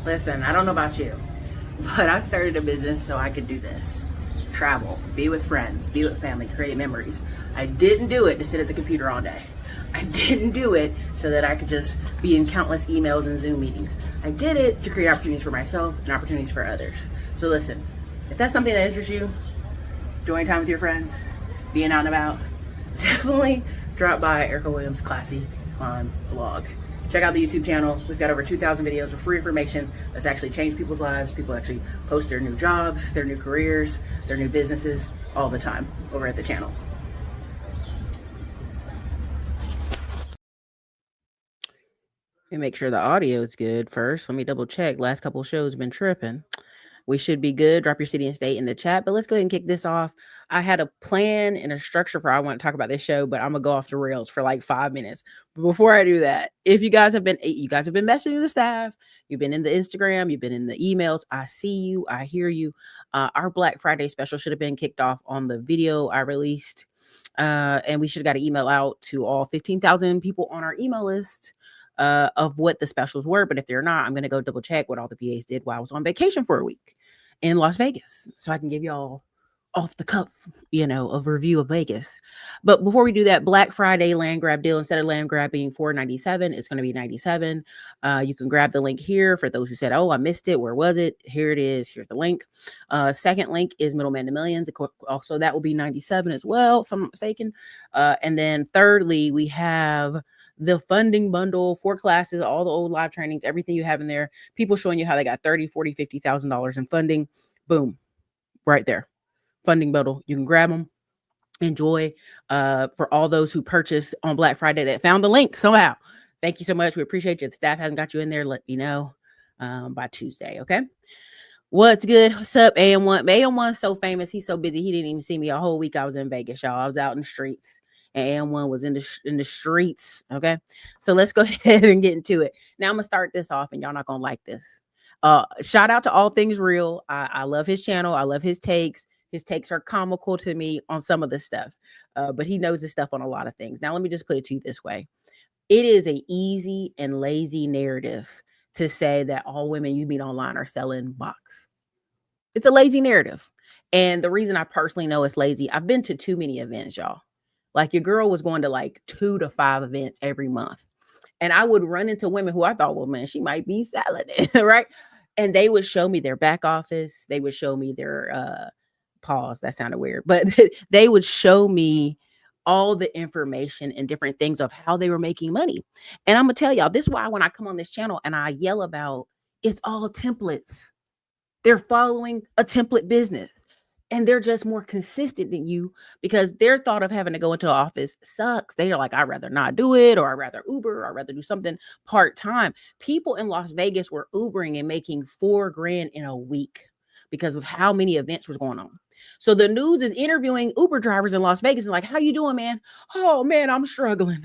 Listen, I don't know about you, but I started a business so I could do this. Travel, be with friends, be with family, create memories. I didn't do it to sit at the computer all day. I didn't do it so that I could just be in countless emails and Zoom meetings. I did it to create opportunities for myself and opportunities for others. So listen, if that's something that interests you, enjoying time with your friends, being out and about, definitely drop by Erica Williams Classy Climb Blog. Check out the YouTube channel. We've got over 2,000 videos of free information that's actually changed people's lives. People actually post their new jobs, their new careers, their new businesses all the time over at the channel. Let me make sure the audio is good first. Let me double check. Last couple shows been tripping. We should be good. Drop your city and state in the chat. But let's go ahead and kick this off. I had a plan and a structure for how I want to talk about this show, but I'm gonna go off the rails for like 5 minutes. But before I do that, if you guys have been messaging the staff, you've been in the Instagram, you've been in the emails. I see you, I hear you. Our Black Friday special should have been kicked off on the video I released, and we should have got an email out to all 15,000 people on our email list. Of what the specials were. But if they're not, I'm going to go double check what all the VAs did while I was on vacation for a week in Las Vegas. So I can give y'all off the cuff, a review of Vegas. But before we do that, Black Friday land grab deal, instead of land grab being $4.97, it's going to be $97. You can grab the link here for those who said, oh, I missed it. Where was it? Here it is. Here's the link. Second link is Middleman to Millions. Also, that will be $97 as well, if I'm not mistaken. And then thirdly, we have the funding bundle, 4 classes, all the old live trainings, everything you have in there, people showing you how they got $30, $40, $50,000 in funding. Boom, right there. Funding bundle. You can grab them. Enjoy. For all those who purchased on Black Friday that found the link somehow. Thank you so much. We appreciate you. If the staff hasn't got you in there, let me know by Tuesday, okay? What's good? What's up, AM1? AM1's so famous. He's so busy. He didn't even see me a whole week. I was in Vegas, y'all. I was out in the streets. And AM1 was in the streets. Okay. So let's go ahead and get into it. Now I'm gonna start this off, and y'all not gonna like this. Shout out to All Things Real. I love his channel. I love his takes. His takes are comical to me on some of the stuff. But he knows his stuff on a lot of things. Now let me just put it to you this way. It is a easy and lazy narrative to say that all women you meet online are selling box. It's a lazy narrative. And the reason I personally know it's lazy, I've been to too many events, y'all. Like your girl was going to like 2 to 5 events every month. And I would run into women who I thought, well, man, she might be selling it, right? And they would show me their back office. They would show me their pause. That sounded weird, but they would show me all the information and different things of how they were making money. And I'm gonna tell y'all, this is why when I come on this channel and I yell about it's all templates. They're following a template business. And they're just more consistent than you because their thought of having to go into an office sucks. They're like, I'd rather not do it, or I'd rather Uber, or I'd rather do something part-time. People in Las Vegas were Ubering and making $4,000 in a week because of how many events was going on. So the news is interviewing Uber drivers in Las Vegas and like, how you doing, man? Oh man, I'm struggling.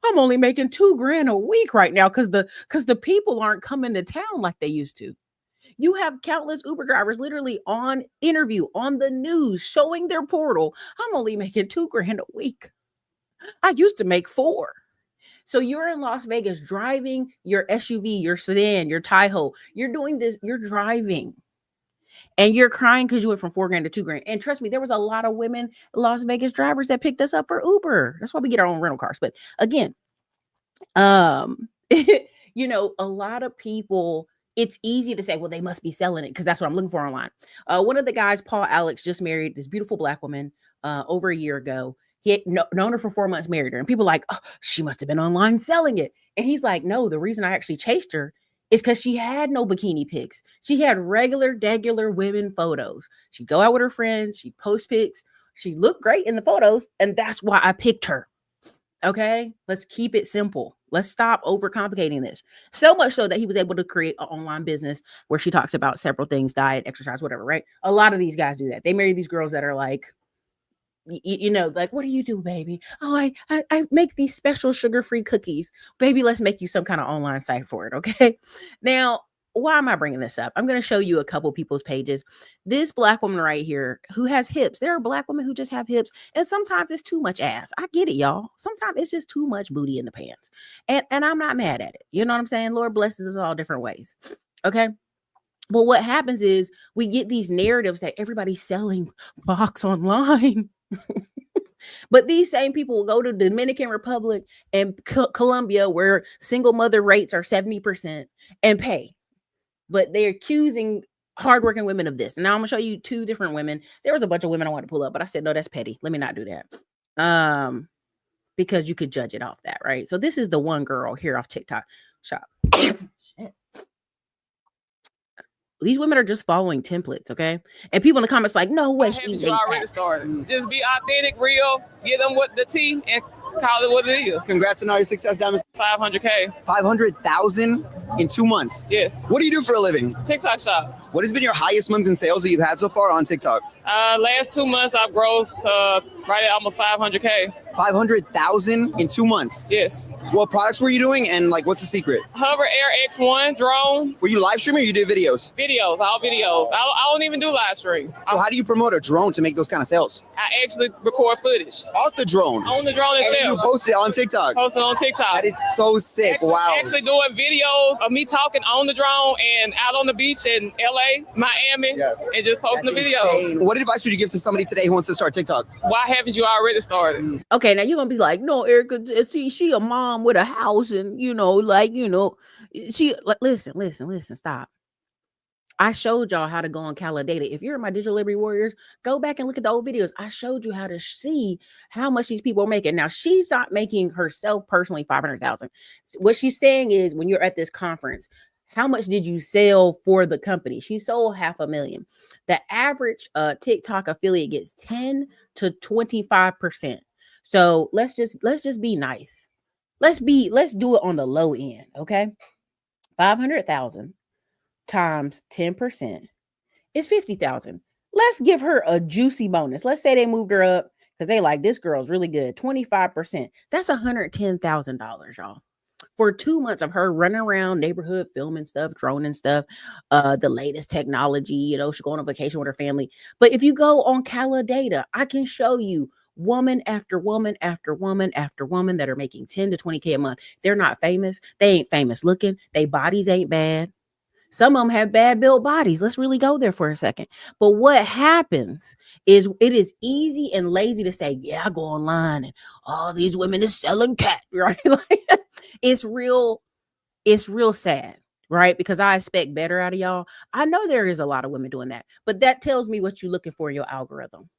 I'm only making $2,000 a week right now because the people aren't coming to town like they used to. You have countless Uber drivers literally on interview on the news showing their portal. I'm only making $2,000 a week. I used to make 4. So you're in Las Vegas driving your SUV, your sedan, your Tahoe. You're doing this, you're driving. And you're crying because you went from $4,000 to $2,000. And trust me, there was a lot of women, Las Vegas drivers that picked us up for Uber. That's why we get our own rental cars. But again, a lot of people, it's easy to say, well, they must be selling it because that's what I'm looking for online. One of the guys, Paul Alex, just married this beautiful Black woman over a year ago. He had known her for 4 months, married her. And people like, oh, she must have been online selling it. And he's like, no, the reason I actually chased her is because she had no bikini pics. She had regular women photos. She'd go out with her friends. She'd post pics. She looked great in the photos. And that's why I picked her. Okay, let's keep it simple. Let's stop overcomplicating this. So much so that he was able to create an online business where she talks about several things, diet, exercise, whatever, right? A lot of these guys do that. They marry these girls that are like, like, what do you do, baby? Oh, I make these special sugar-free cookies. Baby, let's make you some kind of online site for it, okay? Now, why am I bringing this up? I'm going to show you a couple people's pages. This Black woman right here who has hips. There are Black women who just have hips, and sometimes it's too much ass. I get it, y'all. Sometimes it's just too much booty in the pants, and I'm not mad at it. You know what I'm saying? Lord blesses us all different ways. Okay. But what happens is we get these narratives that everybody's selling box online. But these same people will go to the Dominican Republic and Colombia, where single mother rates are 70%, and pay. But they're accusing hardworking women of this. And now I'm gonna show you two different women. There was a bunch of women I wanted to pull up, but I said, no, that's petty. Let me not do that. Because you could judge it off that, right? So this is the one girl here off TikTok shop. Shit. These women are just following templates, okay? And people in the comments like, no way. You already started. Just be authentic, real, give them what the tea, and call it what it is. Congrats on all your success, Diamond. 500K. 500,000 in 2 months. Yes. What do you do for a living? TikTok shop. What has been your highest month in sales that you've had so far on TikTok? Last 2 months, I've grossed right at almost 500K. 500,000 in 2 months. Yes. What products were you doing, and like, what's the secret? Hover Air X1 drone. Were you live streaming or you did videos? Videos, all videos. I don't even do live stream. So how do you promote a drone to make those kind of sales? I actually record footage. Off the drone? On the drone itself. And you post it on TikTok? Post it on TikTok. That is so sick. Wow. Actually doing videos of me talking on the drone and out on the beach in LA, Miami, and just posting the videos. Insane. What advice would you give to somebody today who wants to start TikTok? Why haven't you already started? Okay, now you're gonna be like, no, Erica, see, she a mom with a house, and she listen, stop. I showed y'all how to go on Calidata. If you're in my Digital Liberty Warriors, go back and look at the old videos. I showed you how to see how much these people are making. Now, she's not making herself personally 500,000. What she's saying is, when you're at this conference, how much did you sell for the company? She sold $500,000. The average TikTok affiliate gets 10 to 25%. So let's just be nice. Let's do it on the low end, okay? 500,000 times 10% is 50,000. Let's give her a juicy bonus. Let's say they moved her up because they like, this girl's really good. 25%. That's $110,000, y'all. For 2 months of her running around neighborhood, filming stuff, droning stuff, the latest technology, she's going on vacation with her family. But if you go on Calidata, I can show you woman after woman after woman after woman that are making 10 to 20K a month. They're not famous. They ain't famous looking. Their bodies ain't bad. Some of them have bad built bodies. Let's really go there for a second. But what happens is, it is easy and lazy to say, yeah, I go online and all these women is selling cat, right? Like, it's real sad, right? Because I expect better out of y'all. I know there is a lot of women doing that, but that tells me what you're looking for in your algorithm.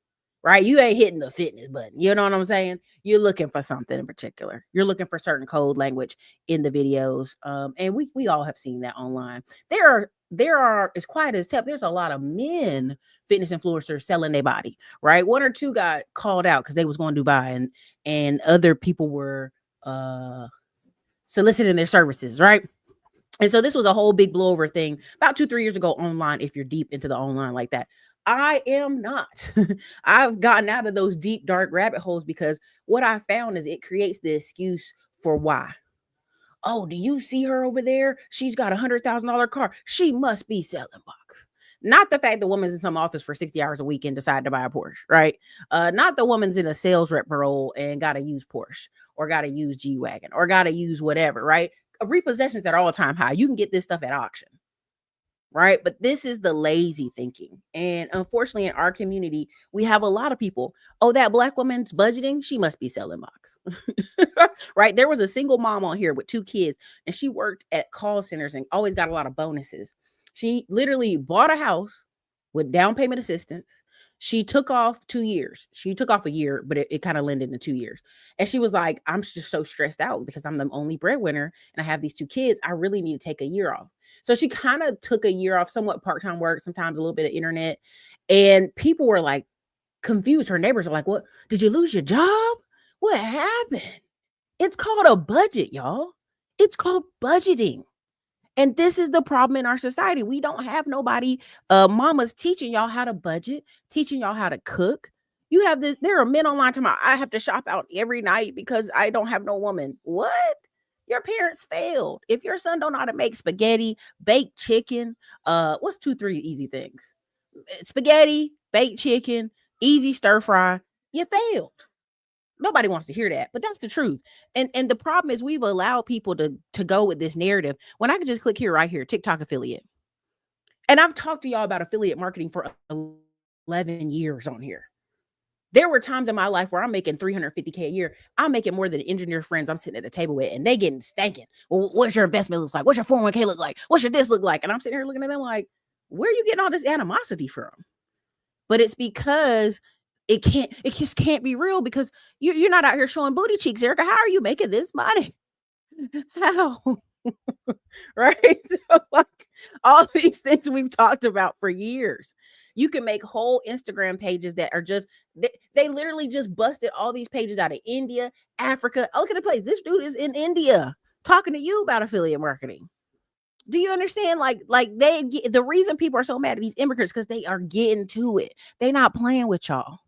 Right? You ain't hitting the fitness button. You know what I'm saying? You're looking for something in particular. You're looking for certain code language in the videos. And we all have seen that online. There are, as quiet as kept, there's a lot of men fitness influencers selling their body, right? 1 or 2 got called out because they was going to Dubai, and other people were soliciting their services, right? And so this was a whole big blowover thing about 2-3 years ago online, if you're deep into the online like that. I am not. I've gotten out of those deep, dark rabbit holes because what I found is it creates the excuse for why. Oh, do you see her over there? She's got $100,000 car. She must be selling box. Not the fact the woman's in some office for 60 hours a week and decided to buy a Porsche, right? Not the woman's in a sales rep role and got to use Porsche or got to use G-Wagon or got to use whatever, right? Repossessions at all-time high. You can get this stuff at auction. Right. But this is the lazy thinking. And unfortunately, in our community, we have a lot of people. Oh, that Black woman's budgeting. She must be selling box. Right. There was a single mom on here with 2 kids, and she worked at call centers and always got a lot of bonuses. She literally bought a house with down payment assistance. She took off 2 years. She took off a year, but it kind of landed in 2 years. And she was like, I'm just so stressed out because I'm the only breadwinner and I have these 2 kids. I really need to take a year off. So she kind of took a year off, somewhat part-time work, sometimes a little bit of internet. And people were like confused. Her neighbors are like, what? Did you lose your job? What happened? It's called a budget, y'all. It's called budgeting. And this is the problem in our society. We don't have nobody, mamas teaching y'all how to budget, teaching y'all how to cook. You have this, there are men online tomorrow. I have to shop out every night because I don't have no woman. What? Your parents failed. If your son don't know how to make spaghetti, baked chicken, what's 2-3 easy things? Spaghetti, baked chicken, easy stir fry, you failed. Nobody wants to hear that, but that's the truth. And the problem is we've allowed people to go with this narrative when I could just click here, right here, TikTok affiliate. And I've talked to y'all about affiliate marketing for 11 years on here. There were times in my life where I'm making $350K a year. I'm making more than engineer friends I'm sitting at the table with, and they getting stanking. Well, what's your investment looks like? What's your 401k look like? What's your this look like? And I'm sitting here looking at them like, where are you getting all this animosity from? But it's because it just can't be real, because you're not out here showing booty cheeks, Erica. How are you making this money? How? Right? So, like, all these things we've talked about for years. You can make whole Instagram pages that are just, they literally just busted all these pages out of India, Africa. Oh, look at the place. This dude is in India talking to you about affiliate marketing. Do you understand? Like the reason people are so mad at these immigrants, because they are getting to it. They're not playing with y'all.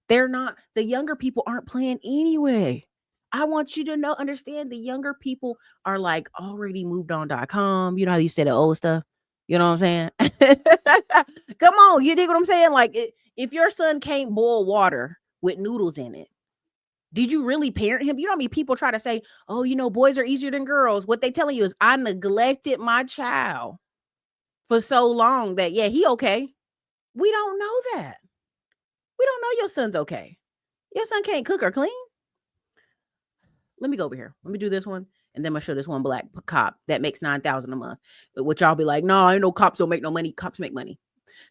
They're not, the younger people aren't playing anyway. I want you to understand the younger people are like already moved on.com. You know how you say the old stuff? You know what I'm saying? Come on, you dig what I'm saying? Like, if your son can't boil water with noodles in it, did you really parent him? You know how many people try to say, oh, you know, boys are easier than girls. What they telling you is, I neglected my child for so long that, yeah, he okay. We don't know that. We don't know your son's okay. Your son can't cook or clean. Let me go over here. Let me do this one. And then I'm gonna show this one black cop that makes $9,000 a month. Which y'all be like, no, I know cops don't make no money. Cops make money.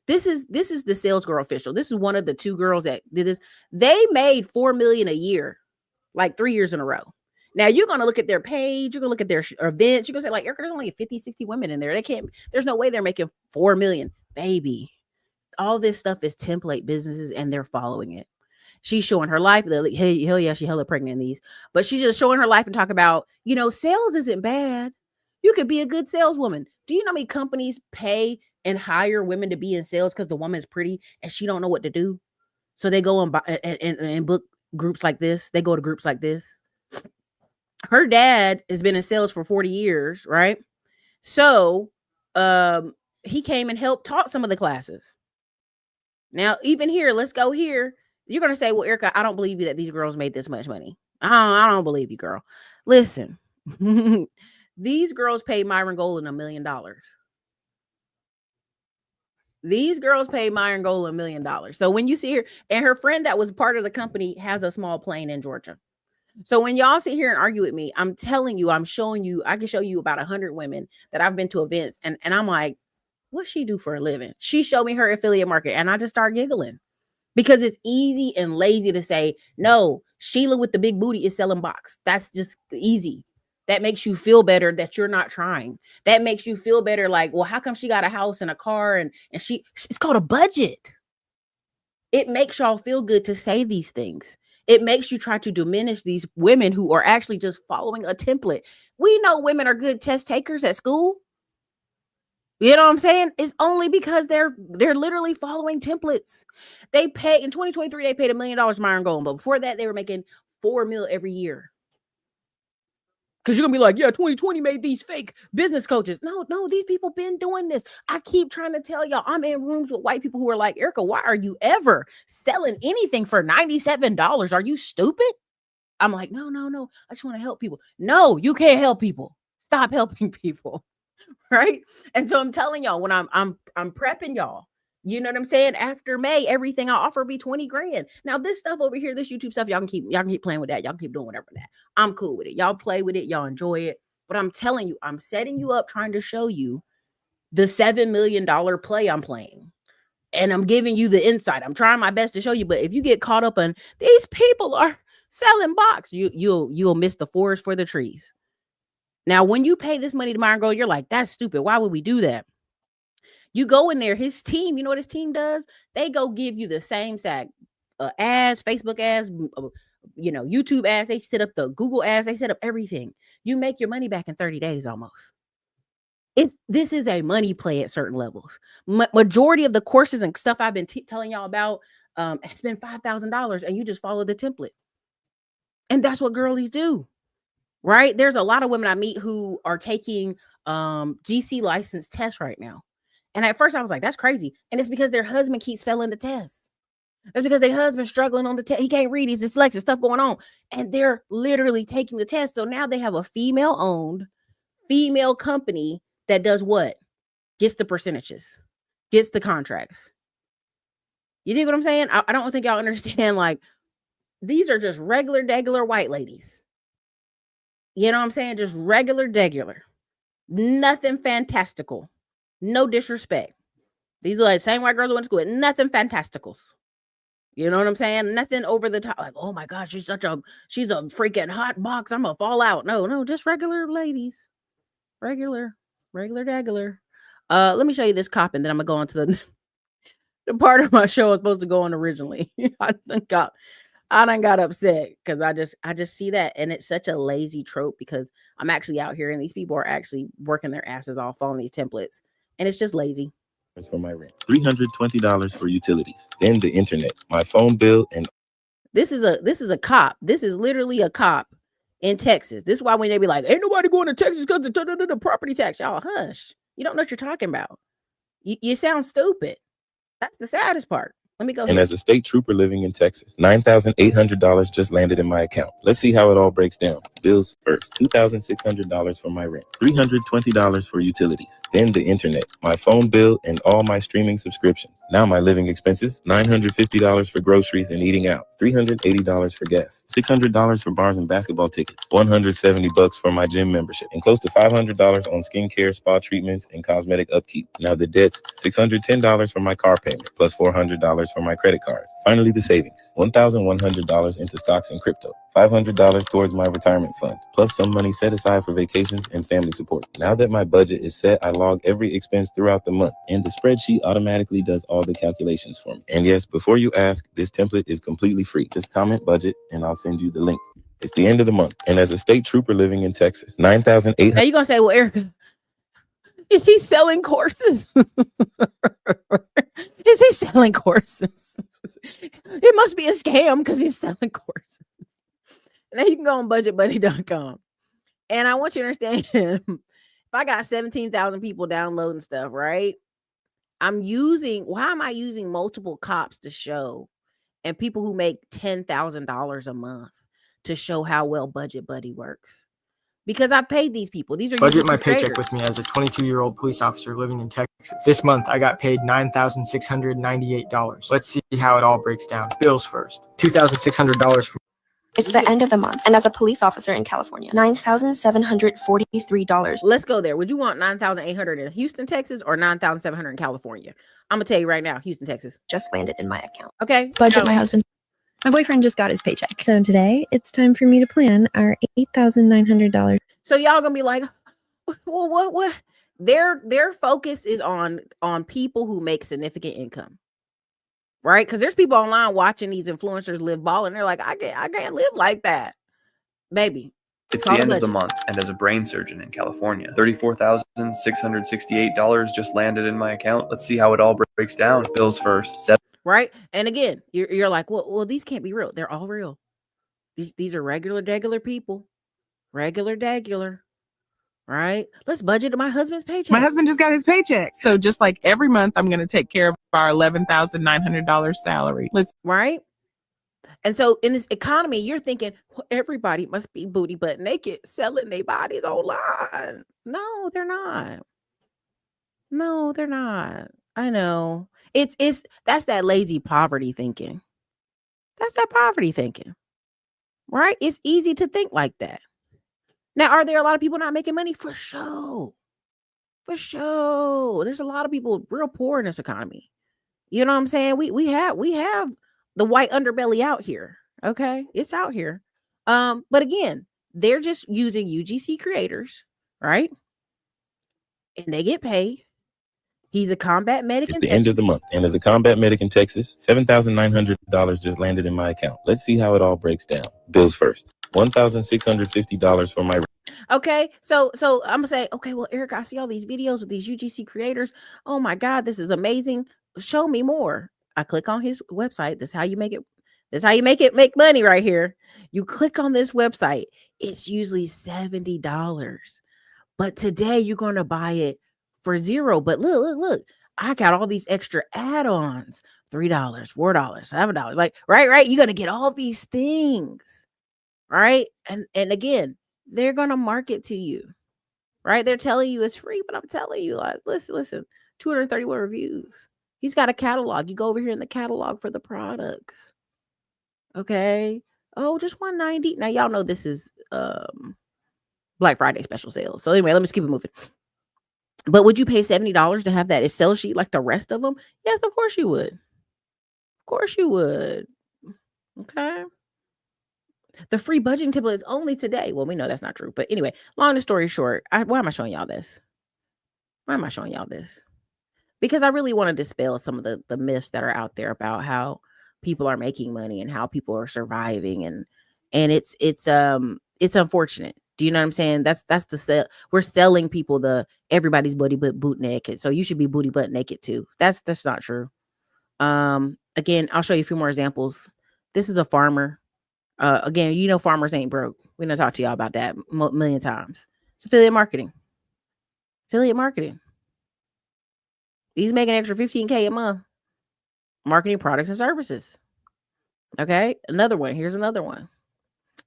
This is the sales girl official. This is one of the two girls that did this. They made $4 million a year, like 3 years in a row. Now you're gonna look at their page. You're gonna look at their events. You're gonna say, like, Erica, there's only 50, 60 women in there. There's no way they're making $4 million, baby. All this stuff is template businesses, and they're following it. She's showing her life. Hey, hell yeah, she's hella pregnant in these. But she's just showing her life and talk about, you know, sales isn't bad. You could be a good saleswoman. Do you know how many companies pay and hire women to be in sales because the woman's pretty and she don't know what to do? So they go and buy and book groups like this. They go to groups like this. Her dad has been in sales for 40 years, right? So he came and helped taught some of the classes. Now, even here, let's go here. You're going to say, well, Erica, I don't believe you that these girls made this much money. I don't believe you, girl. Listen, these girls paid Myron Golden $1 million. These girls paid Myron Golden $1 million. So when you see her, and her friend that was part of the company has a small plane in Georgia. So when y'all sit here and argue with me, I'm telling you, I'm showing you, I can show you about 100 women that I've been to events. And I'm like, what's she do for a living? She showed me her affiliate market, and I just start giggling. Because it's easy and lazy to say, no, Sheila with the big booty is selling box. That's just easy. That makes you feel better that you're not trying. That makes you feel better like, well, how come she got a house and a car and it's called a budget. It makes y'all feel good to say these things. It makes you try to diminish these women who are actually just following a template. We know women are good test takers at school. You know what I'm saying? It's only because they're literally following templates. They pay in 2023, they paid $1 million to Myron Golden, but before that, they were making $4 million every year. Because you're gonna be like, yeah, 2020 made these fake business coaches. No, these people been doing this. I keep trying to tell y'all, I'm in rooms with white people who are like, Erica, why are you ever selling anything for $97? Are you stupid? I'm like, no. I just want to help people. No, you can't help people. Stop helping people. Right. And so I'm telling y'all, when I'm prepping y'all, you know what I'm saying? After May, everything I offer will be 20 grand. Now, this stuff over here, this YouTube stuff, y'all can keep playing with that. Y'all can keep doing whatever with that. I'm cool with it. Y'all play with it. Y'all enjoy it. But I'm telling you, I'm setting you up, trying to show you the $7 million play I'm playing. And I'm giving you the insight. I'm trying my best to show you. But if you get caught up on these people are selling box, you'll miss the forest for the trees. Now, when you pay this money to Myron Golden, you're like, that's stupid. Why would we do that? You go in there, his team, you know what his team does? They go give you the same ads, Facebook ads, YouTube ads. They set up the Google ads. They set up everything. You make your money back in 30 days almost. This is a money play at certain levels. Majority of the courses and stuff I've been telling y'all about, it's been $5,000 and you just follow the template. And that's what girlies do. Right? There's a lot of women I meet who are taking GC license tests right now. And at first I was like, that's crazy. And it's because their husband keeps failing the test. That's because their husband's struggling on the test. He can't read. He's dyslexic, stuff going on. And they're literally taking the test. So now they have a female-owned, female company that does what? Gets the percentages, gets the contracts. You dig what I'm saying? I don't think y'all understand. Like, these are just regular white ladies. You know what I'm saying? Just regular. Nothing fantastical. No disrespect. These are like the same white girls who went to school. Nothing fantasticals. You know what I'm saying? Nothing over the top. Like, oh my gosh, she's a freaking hot box. I'm gonna fall out. No, just regular ladies. Regular. Let me show you this cop, and then I'm gonna go on to the part of my show I was supposed to go on originally. I done got upset because I just see that, and it's such a lazy trope because I'm actually out here and these people are actually working their asses off following these templates, and it's just lazy. For my rent, $320 for utilities, then the internet, my phone bill, and this is a cop. This is literally a cop in Texas. This is why when they be like, ain't nobody going to Texas because the property tax, y'all hush. You don't know what you're talking about. You sound stupid. That's the saddest part. Let me go. And as a state trooper living in Texas, $9,800 just landed in my account. Let's see how it all breaks down. Bills first, $2,600 for my rent, $320 for utilities, then the internet, my phone bill, and all my streaming subscriptions. Now my living expenses, $950 for groceries and eating out, $380 for gas, $600 for bars and basketball tickets, $170 for my gym membership, and close to $500 on skincare, spa treatments, and cosmetic upkeep. Now the debts, $610 for my car payment, plus $400 for my credit cards. Finally, the savings, $1,100 into stocks and crypto, $500 towards my retirement fund, plus some money set aside for vacations and family support. Now that my budget is set, I log every expense throughout the month, and the spreadsheet automatically does all the calculations for me. And yes, before you ask, this template is completely free. Just comment budget, and I'll send you the link. It's the end of the month, and as a state trooper living in Texas, $9,800. Now you're gonna say, well, Erica, is he selling courses? Is he selling courses? It must be a scam because he's selling courses. Now you can go on budgetbuddy.com. And I want you to understand, if I got 17,000 people downloading stuff, right? Why am I using multiple cops to show and people who make $10,000 a month to show how well Budget Buddy works? Because I paid these people. These are budget my paycheck with me as a 22-year-old police officer living in Texas. This month, I got paid $9,698. Let's see how it all breaks down. Bills first. $2,600 for. It's the end of the month, and as a police officer in California, $9,743. Let's go there. Would you want $9,800 in Houston, Texas, or $9,700 in California? I'm gonna tell you right now, Houston, Texas. Just landed in my account. Okay. Budget my husband. My boyfriend just got his paycheck. So today it's time for me to plan our $8,900. So y'all gonna be like, well, what? Their focus is on people who make significant income, right? Because there's people online watching these influencers live ball, and they're like, I can't live like that, baby. It's the end of the month, and as a brain surgeon in California, $34,668 just landed in my account. Let's see how it all breaks down. Bills first. Right. And again, you're like, well, these can't be real. They're all real. These are regular people. Regular. Right. Let's budget my husband's paycheck. My husband just got his paycheck. So just like every month, I'm going to take care of our $11,900 salary. Right. And so in this economy, you're thinking, well, everybody must be booty butt naked selling their bodies online. No, they're not. I know. That's that lazy poverty thinking. Right? It's easy to think like that. Now, are there a lot of people not making money? For sure. There's a lot of people real poor in this economy. You know what I'm saying? We have the white underbelly out here. Okay? It's out here. But again, they're just using UGC creators, right? And they get paid. He's a combat medic. It's the end of the month, and as a combat medic in Texas, $7,900 just landed in my account. Let's see how it all breaks down. Bills first. $1,650 for my rent. Okay, so I'm gonna say, okay, well, Eric, I see all these videos with these UGC creators. Oh my God, this is amazing. Show me more. I click on his website. This is how you make it. Make money right here. You click on this website. It's usually $70, but today you're gonna buy it for $0. But look, I got all these extra add-ons, $3, $4, $7. Like, right. You're gonna get all these things, right? And again, they're gonna market to you, right? They're telling you it's free, but I'm telling you, like, listen, 231 reviews. He's got a catalog. You go over here in the catalog for the products. Okay. Oh, just $190. Now y'all know this is Black Friday special sales. So anyway, let me just keep it moving. But would you pay $70 to have that Excel sheet like the rest of them? Yes, of course you would. Of course you would. Okay. The free budgeting template is only today. Well, we know that's not true. But anyway, long story short, why am I showing y'all this? Why am I showing y'all this? Because I really want to dispel some of the myths that are out there about how people are making money and how people are surviving. And it's unfortunate. Do you know what I'm saying? That's the sell. We're selling people the everybody's booty but boot naked. So you should be booty butt naked too. That's not true. Again, I'll show you a few more examples. This is a farmer. Again, you know, farmers ain't broke. We done talked to y'all about that a million times. It's affiliate marketing. Affiliate marketing. He's making extra $15K a month marketing products and services. Okay. Another one. Here's another one.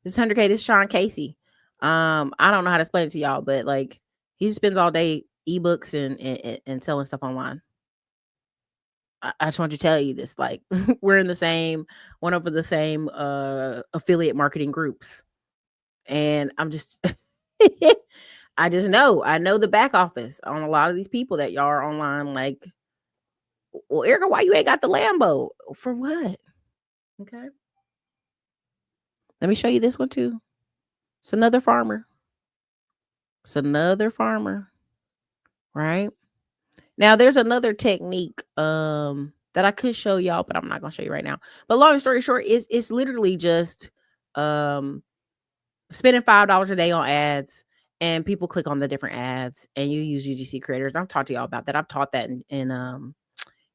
This 100K. This is Sean Casey. I don't know how to explain it to y'all, but like he spends all day ebooks and selling stuff online. I just want to tell you this, like we're in the same affiliate marketing groups. And I'm just, I know the back office on a lot of these people that y'all are online. Like, well, Erica, why you ain't got the Lambo? For what? Okay. Let me show you this one too. It's another farmer. Right? Now there's another technique that I could show y'all, but I'm not gonna show you right now. But long story short, it's literally just spending $5 a day on ads, and people click on the different ads, and you use UGC creators. I've talked to y'all about that. I've taught that in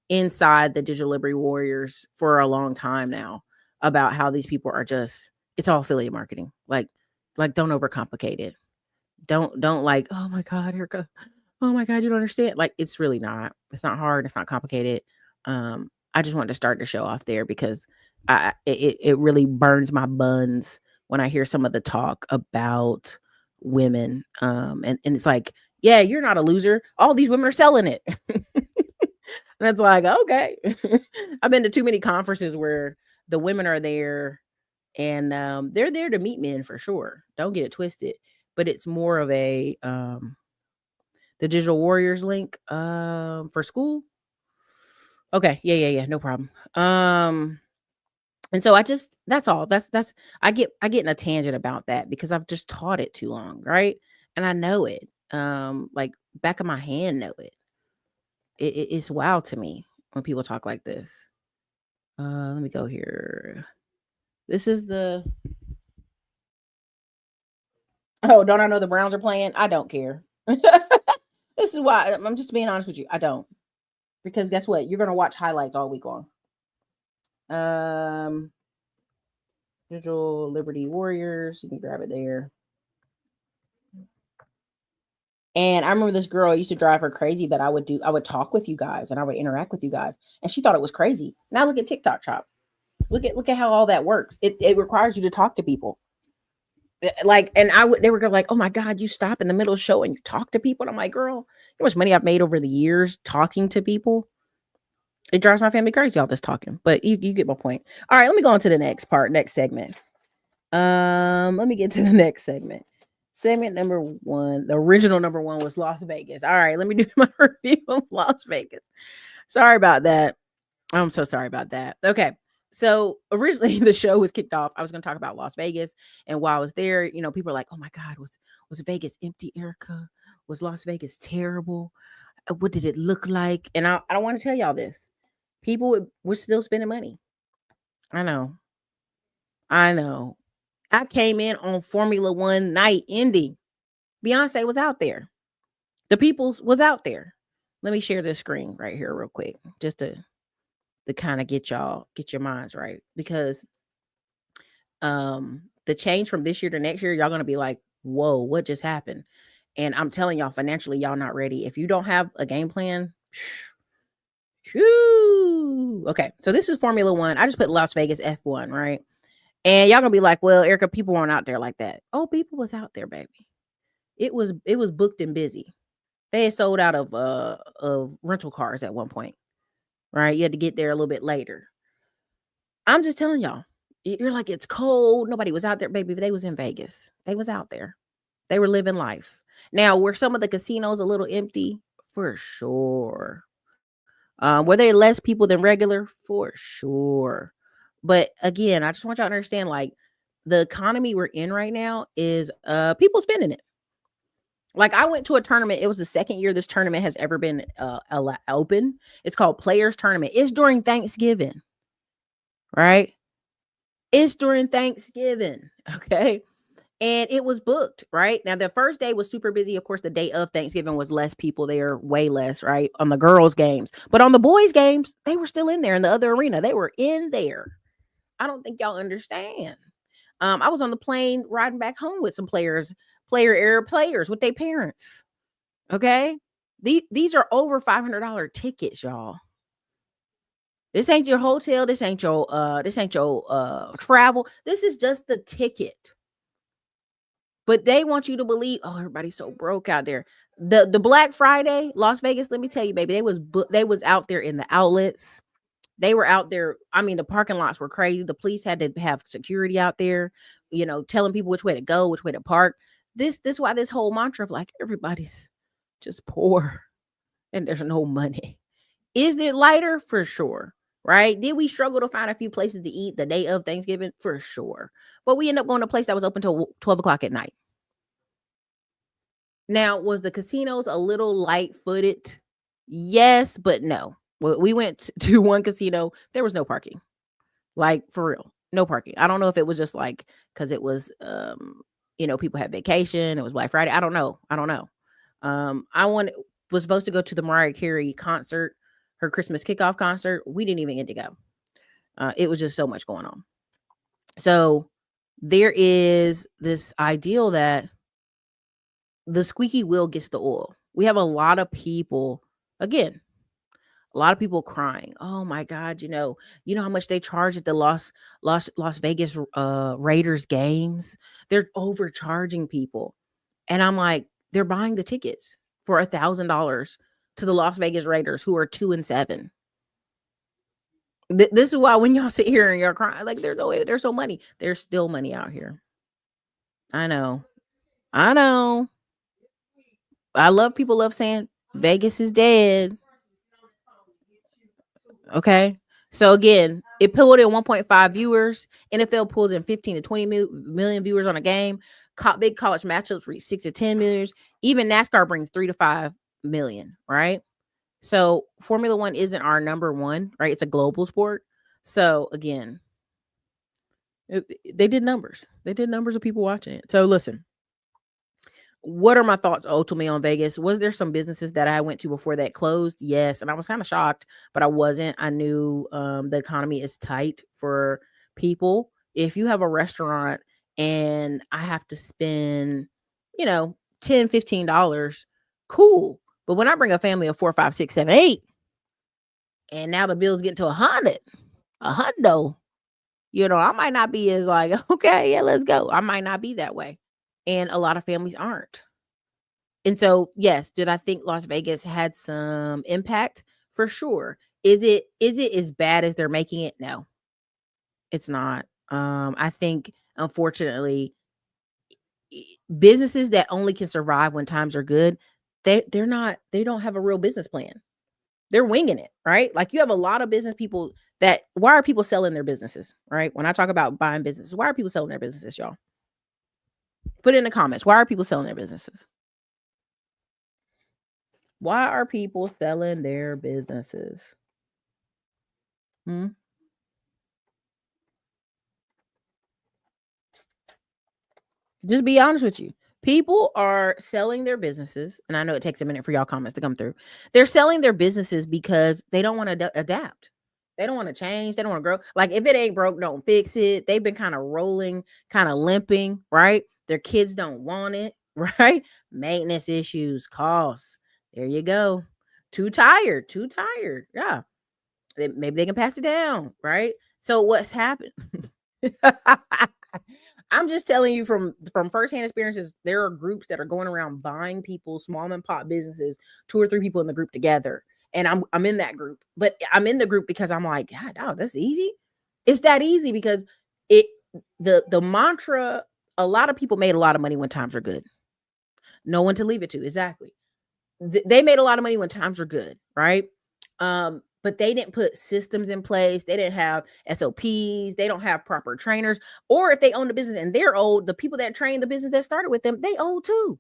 inside the Digital Liberty Warriors for a long time now about how these people are just, it's all affiliate marketing. Like don't overcomplicate it. Don't like, oh my God, Erica, oh my God, you don't understand. Like, it's really not. It's not hard. It's not complicated. I just wanted to start the show off there because it really burns my buns when I hear some of the talk about women. And it's like, yeah, you're not a loser. All these women are selling it. And it's like, okay. I've been to too many conferences where the women are there and they're there to meet men for sure. Don't get it twisted. But it's more of a the Digital Warriors link for school. Okay, yeah, no problem. And so that's all. That's I get in a tangent about that because I've just taught it too long, right? And I know it. Like back of my hand know it. It's wild to me when people talk like this. Let me go here. This is the Oh, don't I know the Browns are playing? I don't care. This is why I'm just being honest with you. I don't. Because guess what? You're going to watch highlights all week long. Digital Liberty Warriors. You can grab it there. And I remember this girl used to drive her crazy that I would talk with you guys and I would interact with you guys. And she thought it was crazy. Now look at TikTok Shop. Look at how all that works. It requires you to talk to people. Like, and they were like, oh my God, you stop in the middle of the show and you talk to people. And I'm like, girl, you know how much money I've made over the years talking to people? It drives my family crazy, all this talking, but you get my point. All right, let me go on to the next segment. Let me get to the next segment. Segment number 1, the original number 1 was Las Vegas. All right, let me do my review of Las Vegas. Sorry about that. I'm so sorry about that. Okay. So originally the show was kicked off. I was going to talk about Las Vegas. And while I was there, you know, people were like, oh my God, was Vegas empty, Erica? Was Las Vegas terrible? What did it look like? And I don't want to tell y'all this. People were still spending money. I know. I came in on Formula One night ending. Beyonce was out there. The Peoples was out there. Let me share this screen right here real quick. Just to kind of get your minds right, because the change from this year to next year, y'all gonna be like, whoa, what just happened? And I'm telling y'all, financially, y'all not ready. If you don't have a game plan, Whew. Okay, so this is Formula One. I just put Las Vegas F1, right? And y'all gonna be like, well, Erica, people weren't out there like that. Oh, people was out there, baby. It was booked and busy. They had sold out of rental cars at one point, right? You had to get there a little bit later. I'm just telling y'all, you're like, it's cold. Nobody was out there, baby. They was in Vegas. They was out there. They were living life. Now, were some of the casinos a little empty? For sure. Were there less people than regular? For sure. But again, I just want y'all to understand, like, the economy we're in right now is people spending it. Like, I went to a tournament. It was the second year this tournament has ever been open. It's called Players Tournament. It's during Thanksgiving, right? It's during Thanksgiving, okay? And it was booked, right? Now, the first day was super busy. Of course, the day of Thanksgiving was less people there, way less, right? On the girls' games. But on the boys' games, they were still in there in the other arena. They were in there. I don't think y'all understand. I was on the plane riding back home with some player era players with their parents. Okay? These are over $500 tickets, y'all. This ain't your hotel. This ain't your travel. This is just the ticket. But they want you to believe, oh, everybody's so broke out there. The Black Friday, Las Vegas, let me tell you, baby, they was out there in the outlets. They were out there. I mean, the parking lots were crazy. The police had to have security out there, telling people which way to go, which way to park. This why this whole mantra of like everybody's just poor and there's no money. Is it lighter? For sure. Right? Did we struggle to find a few places to eat the day of Thanksgiving? For sure. But we ended up going to a place that was open till 12 o'clock at night. Now, was the casinos a little light-footed? Yes, but no. We went to one casino. There was no parking. Like, for real. No parking. I don't know if it was just like, because it was, people had vacation. It was Black Friday. I don't know. I was supposed to go to the Mariah Carey concert, her Christmas kickoff concert. We didn't even get to go. It was just so much going on. So there is this ideal that the squeaky wheel gets the oil. We have a lot of people, again, a lot of people crying. Oh my God, you know how much they charge at the Las Vegas Raiders games? They're overcharging people. And I'm like, they're buying the tickets for $1,000 to the Las Vegas Raiders, who are 2-7. This is why when y'all sit here and you're crying, like there's no money. There's still money out here. I know. People love saying Vegas is dead. Okay. So again, it pulled in 1.5 viewers. NFL pulls in 15 to 20 million viewers on a game. Big college matchups reach 6 to 10 million. Even NASCAR brings 3 to 5 million, right? So Formula One isn't our number one, right? It's a global sport. So again, they did numbers. They did numbers of people watching it. So listen, what are my thoughts ultimately on Vegas? Was there some businesses that I went to before that closed? Yes. And I was kind of shocked, but I wasn't. I knew the economy is tight for people. If you have a restaurant and I have to spend, $10, $15, cool. But when I bring a family of 4, 5, 6, 7, 8, and now the bill's getting to $100, I might not be as like, okay, yeah, let's go. I might not be that way. And a lot of families aren't. And so, yes, did I think Las Vegas had some impact? For sure. Is it as bad as they're making it? No, it's not. I think, unfortunately, businesses that only can survive when times are good, they don't have a real business plan. They're winging it, right? Like you have a lot of business people why are people selling their businesses, right? When I talk about buying businesses, why are people selling their businesses, y'all? Put it in the comments. Why are people selling their businesses? Why are people selling their businesses? Just be honest with you. People are selling their businesses, and I know it takes a minute for y'all comments to come through. They're selling their businesses because they don't want to adapt. They don't want to change. They don't want to grow. Like if it ain't broke, don't fix it. They've been kind of rolling, kind of limping, right? Their kids don't want it, right? Maintenance issues, costs. There you go. Too tired. Yeah. maybe they can pass it down, right? So what's happened? I'm just telling you from firsthand experiences, there are groups that are going around buying people, small and pop businesses, 2 or 3 people in the group together. And I'm in that group, but I'm in the group because I'm like, God, dog, that's easy. It's that easy because the mantra, a lot of people made a lot of money when times are good. No one to leave it to. Exactly. They made a lot of money when times were good, right? But they didn't put systems in place. They didn't have SOPs. They don't have proper trainers. Or if they own the business and they're old, the people that trained the business that started with them, they old too,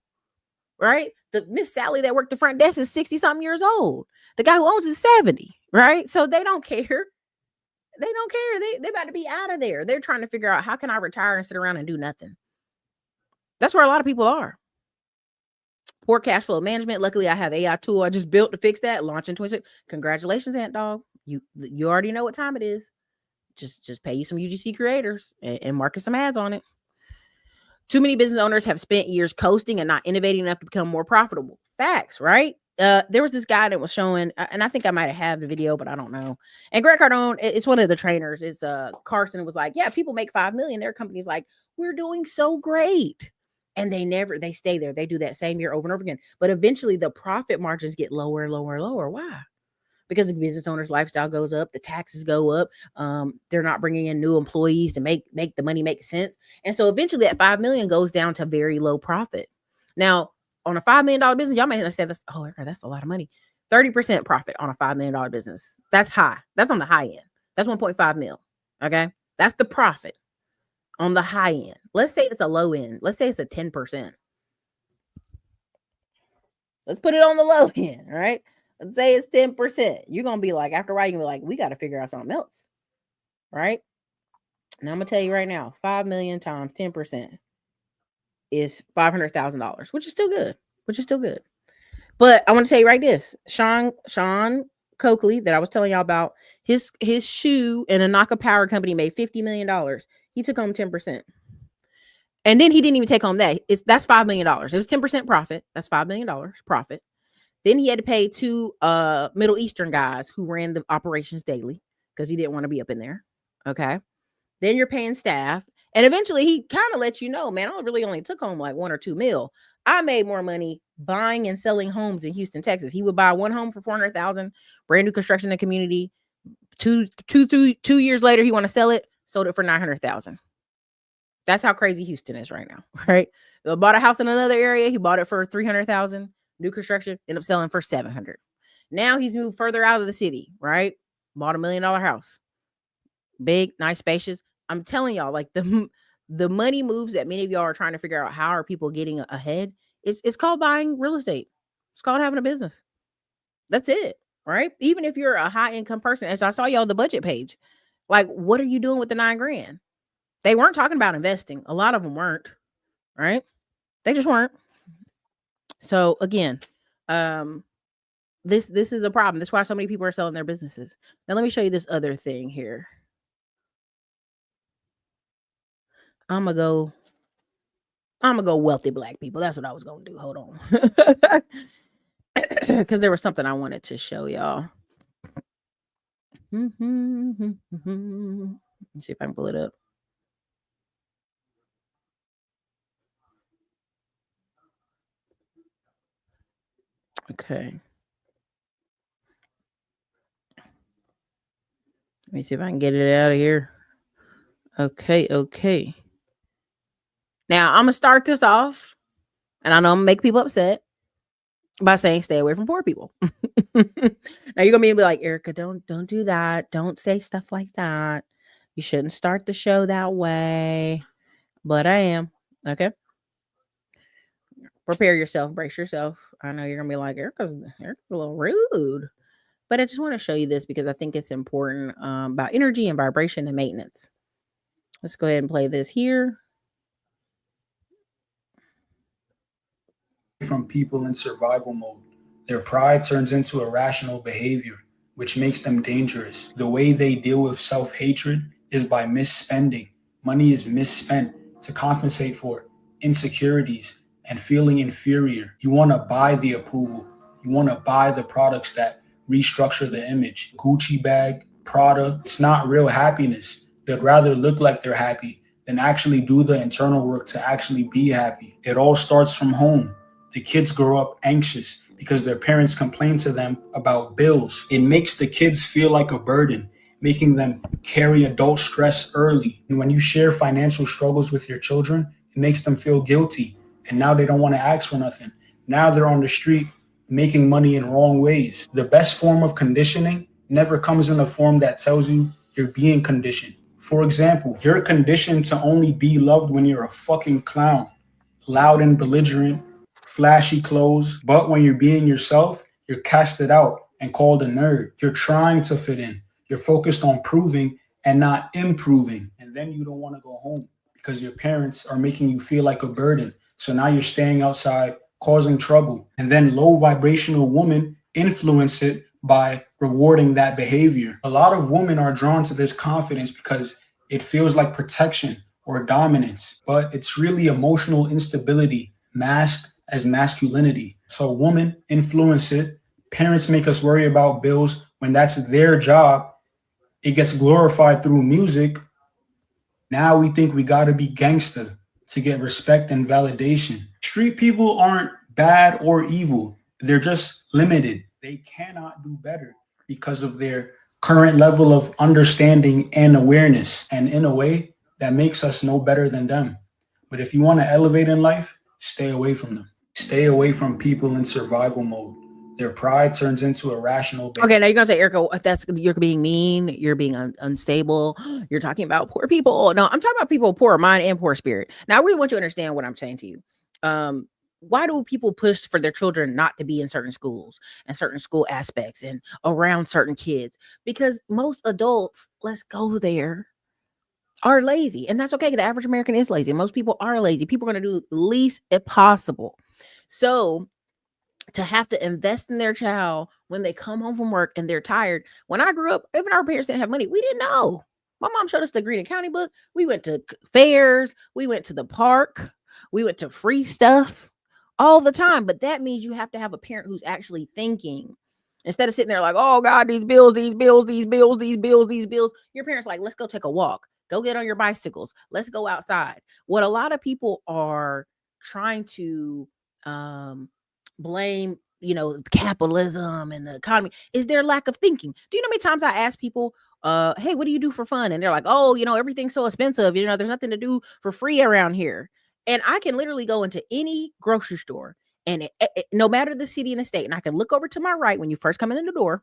right? The Miss Sally that worked the front desk is 60-something years old. The guy who owns is 70, right? So they don't care. They don't care. They're about to be out of there. They're trying to figure out, how can I retire and sit around and do nothing? That's where a lot of people are. Poor cash flow management. Luckily, I have AI tool I just built to fix that. Launch in 26. Congratulations, Ant Dog. You already know what time it is. Just pay you some UGC creators and market some ads on it. Too many business owners have spent years coasting and not innovating enough to become more profitable. Facts, right? There was this guy that was showing, and I think I might have had the video, but I don't know. And Grant Cardone, it's one of the trainers. It's Carson was like, yeah, people make $5 million. Their company's like, we're doing so great. And they stay there. They do that same year over and over again. But eventually the profit margins get lower and lower and lower. Why? Because the business owner's lifestyle goes up. The taxes go up. They're not bringing in new employees to make the money make sense. And so eventually that $5 million goes down to very low profit. Now, on a $5 million business, y'all may say that's a lot of money. 30% profit on a $5 million business. That's high. That's on the high end. That's 1.5 mil. Okay. That's the profit on the high end. Let's say it's a low end. Let's say it's a 10%. Let's put it on the low end, right? Let's say it's 10%. You're going to be like, after a while, you're going to be like, we got to figure out something else, right? And I'm going to tell you right now, 5 million times 10% is $500,000, which is still good. But I want to tell you right this, Sean Coakley that I was telling y'all about, his shoe and a Naka Power company made $50 million. He took home 10%. And then he didn't even take home that. That's $5 million. It was 10% profit. That's $5 million profit. Then he had to pay 2 Middle Eastern guys who ran the operations daily because he didn't want to be up in there. Okay. Then you're paying staff. And eventually he kind of let you know, man, I really only took home like 1 or 2 mil. I made more money buying and selling homes in Houston, Texas. He would buy one home for $400,000, brand new construction in the community. 2 years later, he want to sell it, sold it for $900,000. That's how crazy Houston is right now, right? He bought a house in another area. He bought it for $300,000, new construction, ended up selling for $700,000. Now he's moved further out of the city, right? Bought $1 million house, big, nice, spacious. I'm telling y'all, like the money moves that many of y'all are trying to figure out how are people getting ahead. It's called buying real estate. It's called having a business. That's it, right? Even if you're a high income person, as I saw y'all the budget page, like what are you doing with the $9,000? They weren't talking about investing. A lot of them weren't, right? They just weren't. So again, this is a problem. That's why so many people are selling their businesses. Now let me show you this other thing here. I'm gonna go wealthy black people. That's what I was gonna do. Hold on. Because there was something I wanted to show y'all. Let's see if I can pull it up. Okay. Let me see if I can get it out of here. Okay. Now I'm gonna start this off, and I know I'm gonna make people upset by saying stay away from poor people. Now you're gonna be like, Erica, don't do that. Don't say stuff like that. You shouldn't start the show that way. But I am. Okay. Prepare yourself, brace yourself. I know you're gonna be like, Erica's a little rude. But I just want to show you this because I think it's important about energy and vibration and maintenance. Let's go ahead and play this here. From people in survival mode. Their pride turns into irrational behavior, which makes them dangerous. The way they deal with self-hatred is by misspending. Money is misspent to compensate for insecurities and feeling inferior. You want to buy the approval. You want to buy the products that restructure the image. Gucci bag, Prada. It's not real happiness. They'd rather look like they're happy than actually do the internal work to actually be happy. It all starts from home. The kids grow up anxious because their parents complain to them about bills. It makes the kids feel like a burden, making them carry adult stress early. And when you share financial struggles with your children, it makes them feel guilty. And now they don't want to ask for nothing. Now they're on the street making money in wrong ways. The best form of conditioning never comes in a form that tells you you're being conditioned. For example, you're conditioned to only be loved when you're a fucking clown, loud and belligerent, flashy clothes. But when you're being yourself, you're casted out and called a nerd. You're trying to fit in. You're focused on proving and not improving. And then you don't want to go home because your parents are making you feel like a burden. So now you're staying outside, causing trouble. And then low vibrational women influence it by rewarding that behavior. A lot of women are drawn to this confidence because it feels like protection or dominance, but it's really emotional instability masked as masculinity. So women influence it. Parents make us worry about bills when that's their job. It gets glorified through music. Now we think we gotta be gangster to get respect and validation. Street people aren't bad or evil. They're just limited. They cannot do better because of their current level of understanding and awareness. And in a way, that makes us no better than them. But if you want to elevate in life, stay away from them. Stay away from people in survival mode. Their pride turns into irrational behavior. Okay, now you're gonna say, Erica, you're being mean, you're being unstable, you're talking about poor people. No, I'm talking about people poor mind and poor spirit. Now, I really want you to understand what I'm saying to you. Why do people push for their children not to be in certain schools and certain school aspects and around certain kids? Because most adults, let's go there, are lazy. And that's okay. The average American is lazy. Most people are lazy. People are going to do the least if possible. So to have to invest in their child when they come home from work and they're tired. When I grew up, even our parents didn't have money. We didn't know. My mom showed us the Greene County book. We went to fairs. We went to the park. We went to free stuff all the time. But that means you have to have a parent who's actually thinking instead of sitting there like, oh God, these bills, these bills, these bills, these bills, these bills. Your parents like, let's go take a walk. Go get on your bicycles. Let's go outside. What a lot of people are trying to blame, capitalism and the economy is their lack of thinking. Do you know how many times I ask people, hey, what do you do for fun? And they're like, oh, everything's so expensive. There's nothing to do for free around here. And I can literally go into any grocery store and no matter the city and the state, and I can look over to my right when you first come in the door.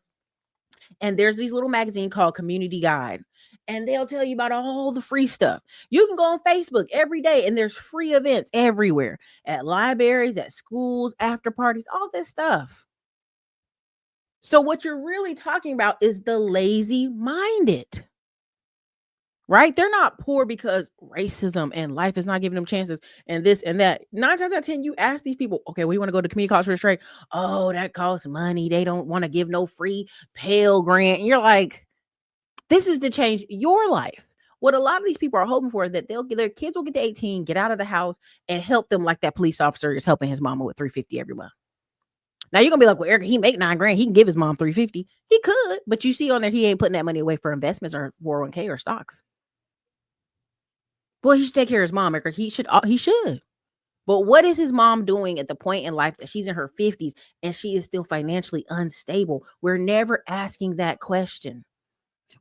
And there's these little magazine called Community Guide. And they'll tell you about all the free stuff. You can go on Facebook every day and there's free events everywhere at libraries, at schools, after parties, all this stuff. So what you're really talking about is the lazy minded, right? They're not poor because racism and life is not giving them chances and this and that. 9 times out of 10, you ask these people, okay, we want to go to community college for straight. Oh, that costs money. They don't want to give no free Pell Grant. And you're like, this is to change your life. What a lot of these people are hoping for is that their kids will get to 18, get out of the house, and help them like that police officer is helping his mama with $350 every month. Now you're gonna be like, well, Eric, he make $9,000. He can give his mom $350. He could, but you see on there, he ain't putting that money away for investments or 401k or stocks. Well, he should take care of his mom, Eric. He should. But what is his mom doing at the point in life that she's in her 50s and she is still financially unstable? We're never asking that question.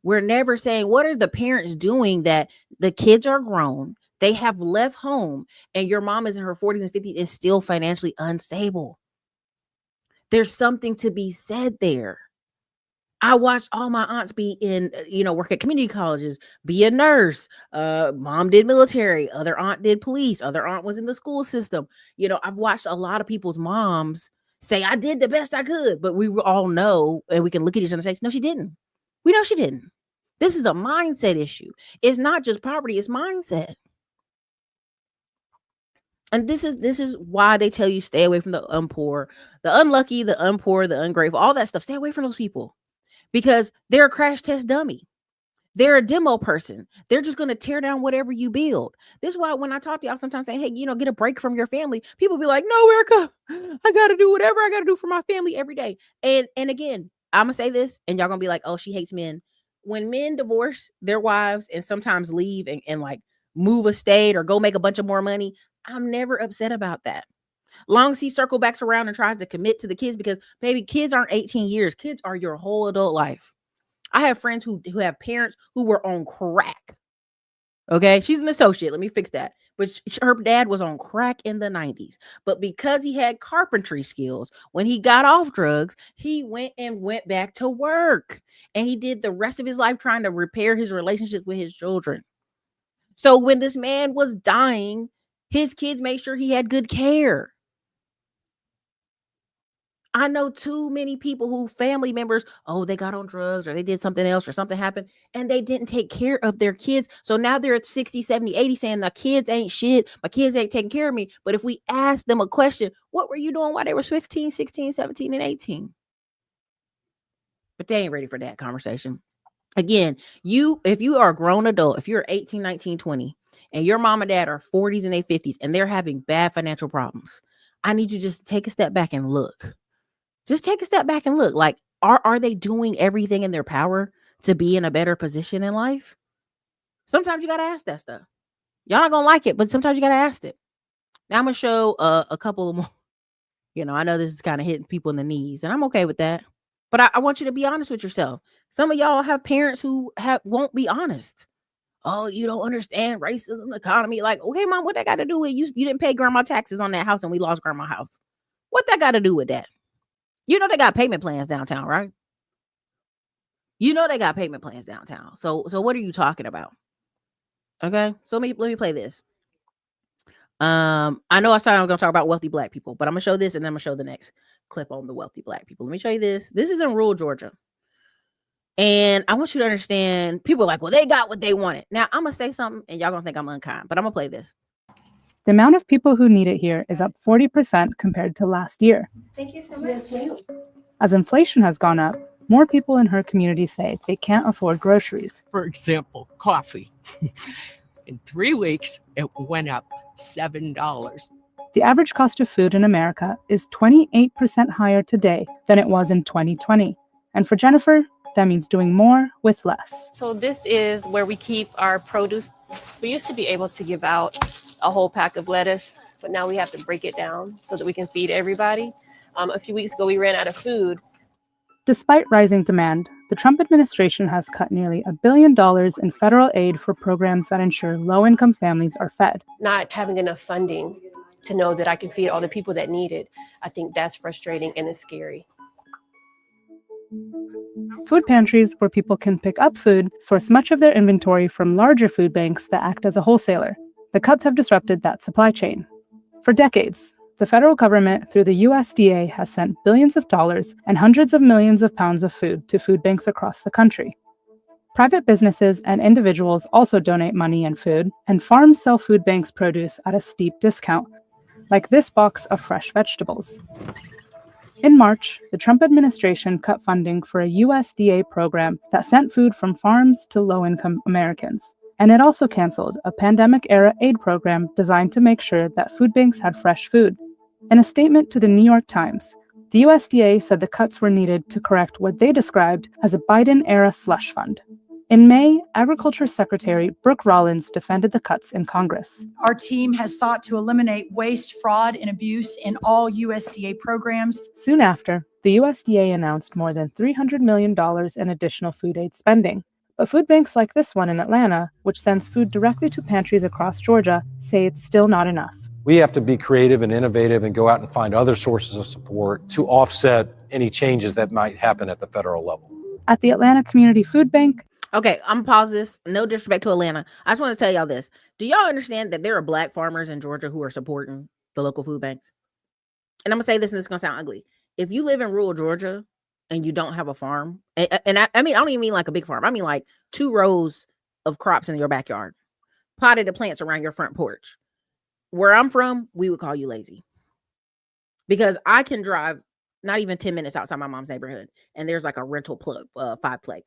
We're never saying, what are the parents doing that the kids are grown, they have left home, and your mom is in her 40s and 50s and still financially unstable? There's something to be said there. I watched all my aunts be in, work at community colleges, be a nurse. Mom did military. Other aunt did police. Other aunt was in the school system. I've watched a lot of people's moms say, I did the best I could. But we all know, and we can look at each other and say, no, she didn't. We know she didn't. This is a mindset issue. It's not just poverty, it's mindset. And this is why they tell you stay away from the unpoor, the unlucky, the unpoor, the ungrateful, all that stuff. Stay away from those people because they're a crash test dummy. They're a demo person. They're just going to tear down whatever you build. This is why when I talk to y'all sometimes saying, hey, get a break from your family, people be like, no, Erica, I got to do whatever I got to do for my family every day. And again, I'm going to say this and y'all going to be like, oh, she hates men. when men divorce their wives and sometimes leave and like move a state or go make a bunch of more money, I'm never upset about that. Long as he circle backs around and tries to commit to the kids, because baby, kids aren't 18 years. Kids are your whole adult life. I have friends who have parents who were on crack. Okay, she's an associate. Let me fix that. But her dad was on crack in the 90s. But because he had carpentry skills, when he got off drugs, he went back to work. And he did the rest of his life trying to repair his relationships with his children. So when this man was dying, his kids made sure he had good care. I know too many people who family members, they got on drugs or they did something else or something happened and they didn't take care of their kids. So now they're at 60, 70, 80 saying the kids ain't shit. My kids ain't taking care of me. But if we ask them a question, what were you doing while they were 15, 16, 17, and 18? But they ain't ready for that conversation. Again, if you are a grown adult, if you're 18, 19, 20, and your mom and dad are 40s and their 50s and they're having bad financial problems, I need you to just take a step back and look. Just take a step back and look. Like, are they doing everything in their power to be in a better position in life? Sometimes you got to ask that stuff. Y'all not going to like it, but sometimes you got to ask it. Now I'm going to show a couple of more. I know this is kind of hitting people in the knees, and I'm okay with that. But I want you to be honest with yourself. Some of y'all have parents who won't be honest. Oh, you don't understand racism, the economy. Like, okay, mom, what that got to do with you? You didn't pay grandma taxes on that house and we lost grandma's house. What that got to do with that? You know they got payment plans downtown, right? You know they got payment plans downtown. So what are you talking about? Okay, so let me play this. I know I said I'm going to talk about wealthy black people, but I'm going to show this and then I'm going to show the next clip on the wealthy black people. Let me show you this. This is in rural Georgia. And I want you to understand, people are like, well, they got what they wanted. Now, I'm going to say something and y'all going to think I'm unkind, but I'm going to play this. The amount of people who need it here is up 40% compared to last year. Thank you so much. As inflation has gone up, more people in her community say they can't afford groceries. For example, coffee. In 3 weeks, it went up $7. The average cost of food in America is 28% higher today than it was in 2020. And for Jennifer, that means doing more with less. So this is where we keep our produce. We used to be able to give out a whole pack of lettuce, but now we have to break it down so that we can feed everybody. A few weeks ago, we ran out of food. Despite rising demand, the Trump administration has cut nearly $1 billion in federal aid for programs that ensure low-income families are fed. Not having enough funding to know that I can feed all the people that need it, I think that's frustrating and it's scary. Food pantries, where people can pick up food, source much of their inventory from larger food banks that act as a wholesaler. The cuts have disrupted that supply chain. For decades, the federal government, through the USDA, has sent billions of dollars and hundreds of millions of pounds of food to food banks across the country. Private businesses and individuals also donate money and food, and farms sell food banks' produce at a steep discount, like this box of fresh vegetables. In March, the Trump administration cut funding for a USDA program that sent food from farms to low-income Americans. And it also canceled a pandemic-era aid program designed to make sure that food banks had fresh food. In a statement to the New York Times, the USDA said the cuts were needed to correct what they described as a Biden-era slush fund. In May, Agriculture Secretary Brooke Rollins defended the cuts in Congress. Our team has sought to eliminate waste, fraud, and abuse in all USDA programs. Soon after, the USDA announced more than $300 million in additional food aid spending. But food banks like this one in Atlanta, which sends food directly to pantries across Georgia, say it's still not enough. We have to be creative and innovative and go out and find other sources of support to offset any changes that might happen at the federal level. At the Atlanta Community Food Bank. Okay, I'm gonna pause this. No disrespect to Atlanta. I just want to tell y'all this. Do y'all understand that there are black farmers in Georgia who are supporting the local food banks? And I'm gonna say this, and it's gonna sound ugly. If you live in rural Georgia and you don't have a farm, and I mean, I don't even mean like a big farm. I mean like 2 rows of crops in your backyard, potted plants around your front porch. Where I'm from, we would call you lazy. Because I can drive not even 10 minutes outside my mom's neighborhood, and there's like a rental fiveplex.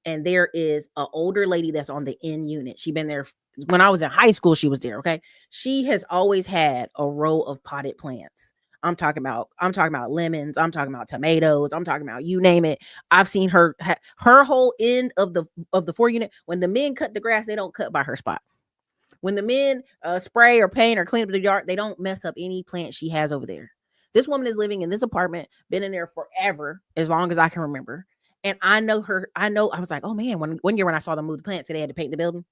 And there is an older lady that's on the end unit. She's been there when I was in high school. She was there. Okay. She has always had a row of potted plants I'm talking about lemons. I'm talking about tomatoes. I'm talking about you name it. I've seen her whole end of the 4-unit. When the men cut the grass, they don't cut by her spot. When the men spray or paint or clean up the yard, they don't mess up any plant she has over there. This woman is living in this apartment, been in there forever, as long as I can remember. And I know her. I was like, oh man, one year when I saw them move the plants, so they had to paint the building.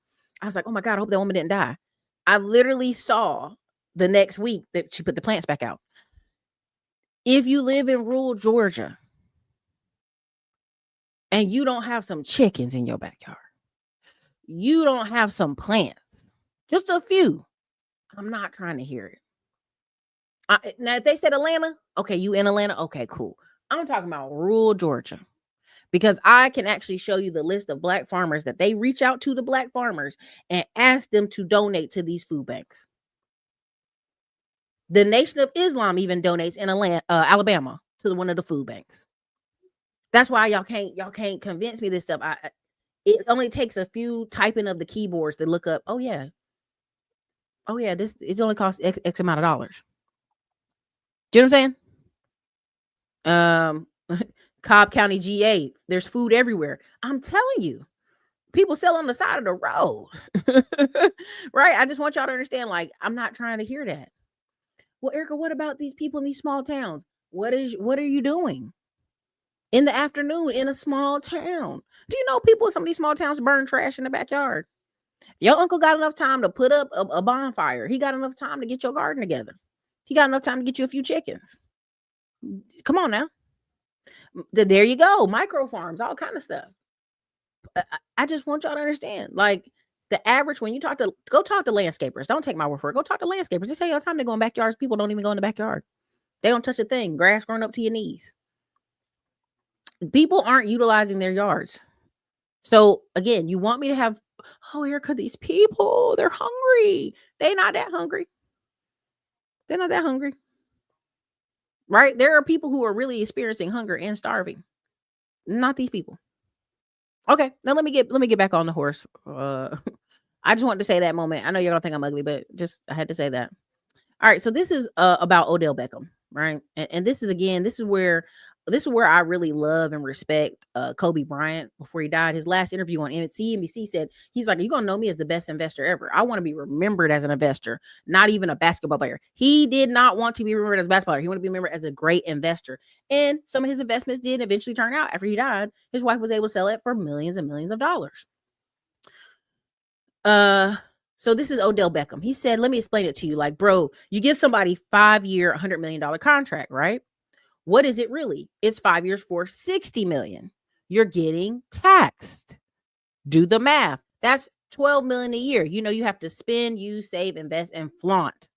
I was like, oh my God, I hope that woman didn't die. I literally saw the next week that she put the plants back out. If you live in rural Georgia and you don't have some chickens in your backyard, you don't have some plants, just a few, I'm not trying to hear it. Now, if they said Atlanta, okay, you in Atlanta? Okay, cool. I'm talking about rural Georgia, because I can actually show you the list of Black farmers that they reach out to the Black farmers and ask them to donate to these food banks. The Nation of Islam even donates in Alabama to one of the food banks. That's why y'all can't convince me this stuff. It only takes a few typing of the keyboards to look up. Oh yeah, this it only costs X amount of dollars. Do you know what I'm saying? Cobb County GA, there's food everywhere. I'm telling you, people sell on the side of the road. Right? I just want y'all to understand, like, I'm not trying to hear that. Well, Erica, what about these people in these small towns? What are you doing in the afternoon in a small town? Do you know people in some of these small towns burn trash in the backyard? Your uncle got enough time to put up a bonfire. He got enough time to get your garden together. He got enough time to get you a few chickens. Come on now. There you go. Micro farms, all kind of stuff. I just want y'all to understand, like, the average, when you go talk to landscapers. Don't take my word for it. Go talk to landscapers. They tell you all the time they go in backyards. People don't even go in the backyard. They don't touch a thing. Grass growing up to your knees. People aren't utilizing their yards. So again, you want me to have, oh, Erica, these people, they're hungry. They're not that hungry. They're not that hungry. Right? There are people who are really experiencing hunger and starving. Not these people. Okay, now let me get back on the horse. I just wanted to say that moment. I know you're gonna think I'm ugly, but I had to say that. All right, so this is about Odell Beckham, right? And this is where I really love and respect Kobe Bryant. Before he died, his last interview on CNBC said, he's like, "You're gonna know me as the best investor ever. I want to be remembered as an investor, not even a basketball player." He did not want to be remembered as a basketball player. He wanted to be remembered as a great investor. And some of his investments did eventually turn out. After he died, his wife was able to sell it for millions and millions of dollars. So this is Odell Beckham. He said, let me explain it to you. Like, bro, you give somebody 5-year, $100 million contract, right? What is it really? It's 5 years for $60 million. You're getting taxed. Do the math. That's $12 million a year. You know, you have to spend, use, save, invest, and flaunt.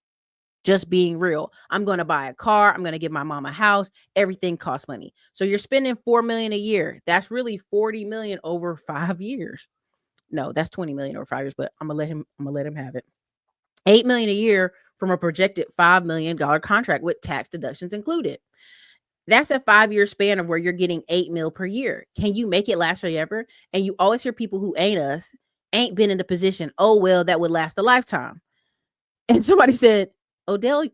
Just being real. I'm going to buy a car. I'm going to give my mom a house. Everything costs money. So you're spending $4 million a year. That's really $40 million over 5 years. No, that's $20 million over 5 years, but I'm gonna let him have it. $8 million a year from a projected $5 million contract with tax deductions included. That's a 5-year span of where you're getting $8 million per year. Can you make it last forever? And you always hear people who ain't been in the position, oh, well, that would last a lifetime. And somebody said, Odell,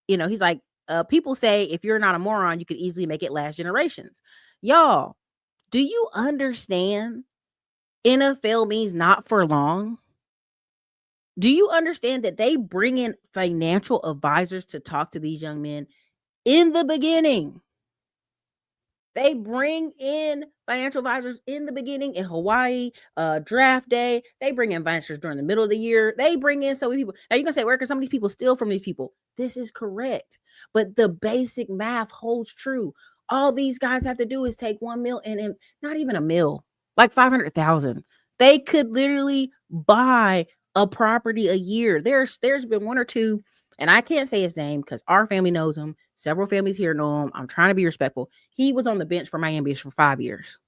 he's like, people say if you're not a moron, you could easily make it last generations. Y'all, do you understand? NFL means not for long. Do you understand that they bring in financial advisors to talk to these young men in the beginning? They bring in financial advisors in the beginning in Hawaii, draft day. They bring in advisors during the middle of the year. They bring in so many people. Now you're going to say, where can some of these people steal from these people? This is correct. But the basic math holds true. All these guys have to do is take $1 million and not even $1 million. Like 500,000. They could literally buy a property a year. There's been one or two, and I can't say his name because our family knows him. Several families here know him. I'm trying to be respectful. He was on the bench for Miami for 5 years.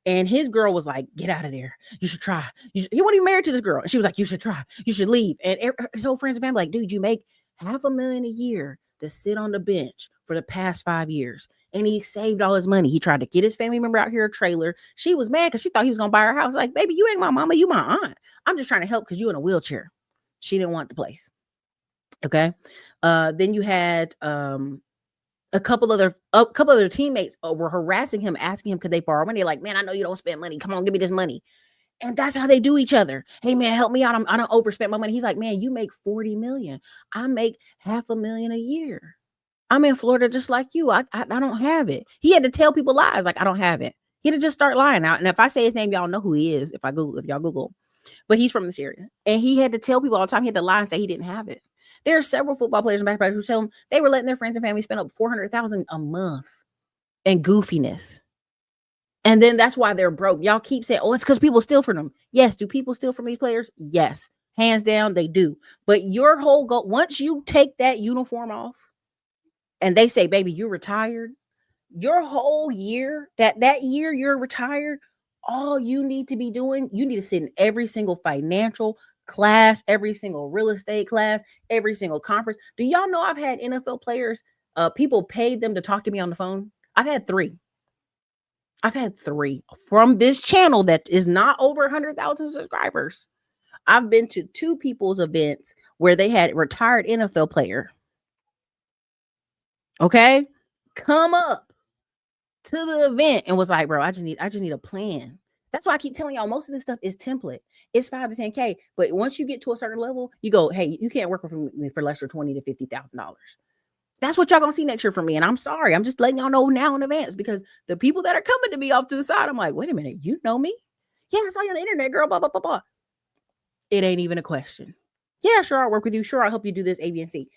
And his girl was like, get out of there. You should try. He wasn't even married to this girl. And she was like, you should try. You should leave. And his whole friends and family like, dude, you make $500,000 a year to sit on the bench for the past 5 years. And he saved all his money. He tried to get his family member out here a trailer. She was mad because she thought he was going to buy her house. Like, baby, you ain't my mama. You my aunt. I'm just trying to help because you in a wheelchair. She didn't want the place. Okay. Then you had A couple other teammates were harassing him, asking him could they borrow money. Like, man, I know you don't spend money. Come on, give me this money. And that's how they do each other. Hey man, help me out. I don't overspend my money. He's like, man, you make 40 million. I make $500,000 a year. I'm in Florida just like you. I don't have it. He had to tell people lies like I don't have it. He had to just start lying out. And if I say his name, y'all know who he is. If y'all Google, but he's from this area. And he had to tell people all the time. He had to lie and say he didn't have it. There are several football players and basketball players who tell him they were letting their friends and family spend up $400,000 a month in goofiness. And then that's why they're broke. Y'all keep saying, oh, it's because people steal from them. Yes. Do people steal from these players? Yes. Hands down, they do. But your whole goal, once you take that uniform off and they say, baby, you're retired, your whole year, that year you're retired, all you need to be doing, you need to sit in every single financial class, every single real estate class, every single conference. Do y'all know I've had NFL players, people paid them to talk to me on the phone? I've had three from this channel that is not over 100,000 subscribers. I've been to two people's events where they had retired NFL player. Okay. Come up to the event and was like, bro, I just need a plan. That's why I keep telling y'all most of this stuff is template. It's 5 to 10K. But once you get to a certain level, you go, hey, you can't work with me for less than $20,000 to $50,000. That's what y'all gonna see next year from me. And I'm sorry. I'm just letting y'all know now in advance because the people that are coming to me off to the side, I'm like, wait a minute, you know me? Yeah, I saw you on the internet, girl, blah, blah, blah, blah. It ain't even a question. Yeah, sure, I'll work with you. Sure, I'll help you do this, A, B, and C.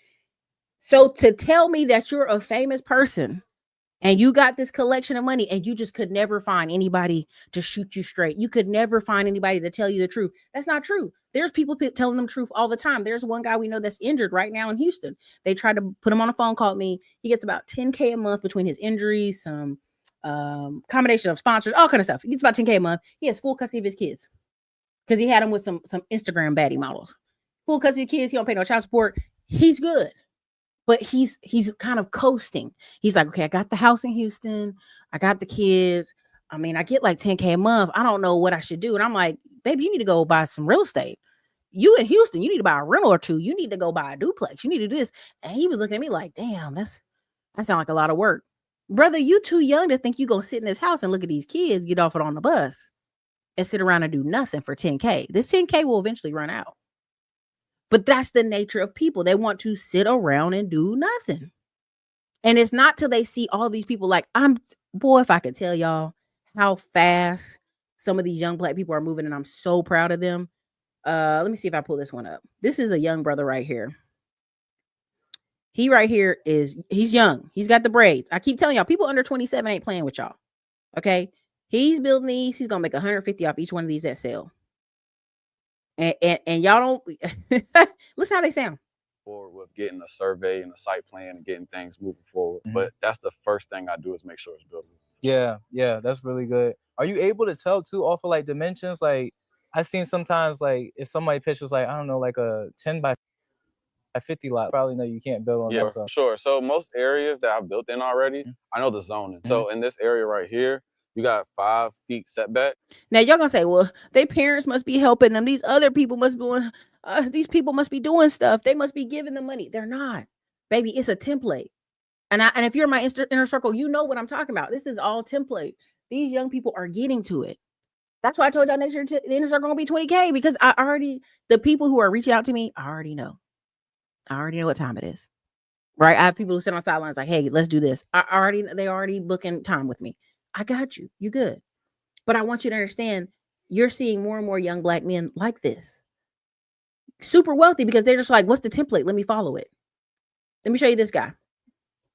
So to tell me that you're a famous person and you got this collection of money and you just could never find anybody to shoot you straight. You could never find anybody to tell you the truth. That's not true. There's people telling them the truth all the time. There's one guy we know that's injured right now in Houston. They tried to put him on a phone, called me. He gets about 10K a month between his injuries, some combination of sponsors, all kind of stuff. He gets about 10K a month. He has full custody of his kids because he had him with some Instagram baddie models. Full custody of kids. He don't pay no child support. He's good. But he's kind of coasting. He's like, okay, I got the house in Houston. I got the kids. I mean, I get like 10K a month. I don't know what I should do. And I'm like, baby, you need to go buy some real estate. You in Houston, you need to buy a rental or two. You need to go buy a duplex. You need to do this. And he was looking at me like, damn, that sounds like a lot of work. Brother, you too young to think you gonna sit in this house and look at these kids get off it on the bus and sit around and do nothing for 10K. This 10K will eventually run out. But that's the nature of people. They want to sit around and do nothing. And it's not till they see all these people like, boy, if I could tell y'all how fast some of these young Black people are moving, and I'm so proud of them. Let me see if I pull this one up. This is a young brother right here. He right here he's young. He's got the braids. I keep telling y'all, people under 27 ain't playing with y'all. Okay. He's building these. He's going to make 150 off each one of these that sell. And y'all don't listen how they sound. Forward with getting a survey and a site plan and getting things moving forward. But that's the first thing I do is make sure it's buildable. Yeah, that's really good. Are you able to tell too off of like dimensions? Like I've seen sometimes like if somebody pitches like, I don't know, like a 10 by 50 lot, probably know you can't build on that. Yeah, sure. So most areas that I've built in already, I know the zoning. So in this area right here, you got 5 feet setback. Now y'all gonna say, well, their parents must be helping them. These other people must be these people must be doing stuff. They must be giving them money. They're not, baby. It's a template. And if you're in my inner circle, you know what I'm talking about. This is all template. These young people are getting to it. That's why I told y'all next year the inner circle gonna be 20K because the people who are reaching out to me, I already know. I already know what time it is. Right? I have people who sit on sidelines like, hey, let's do this. They already booking time with me. I got you. You good. But I want you to understand, you're seeing more and more young Black men like this. Super wealthy because they're just like, what's the template? Let me follow it. Let me show you this guy.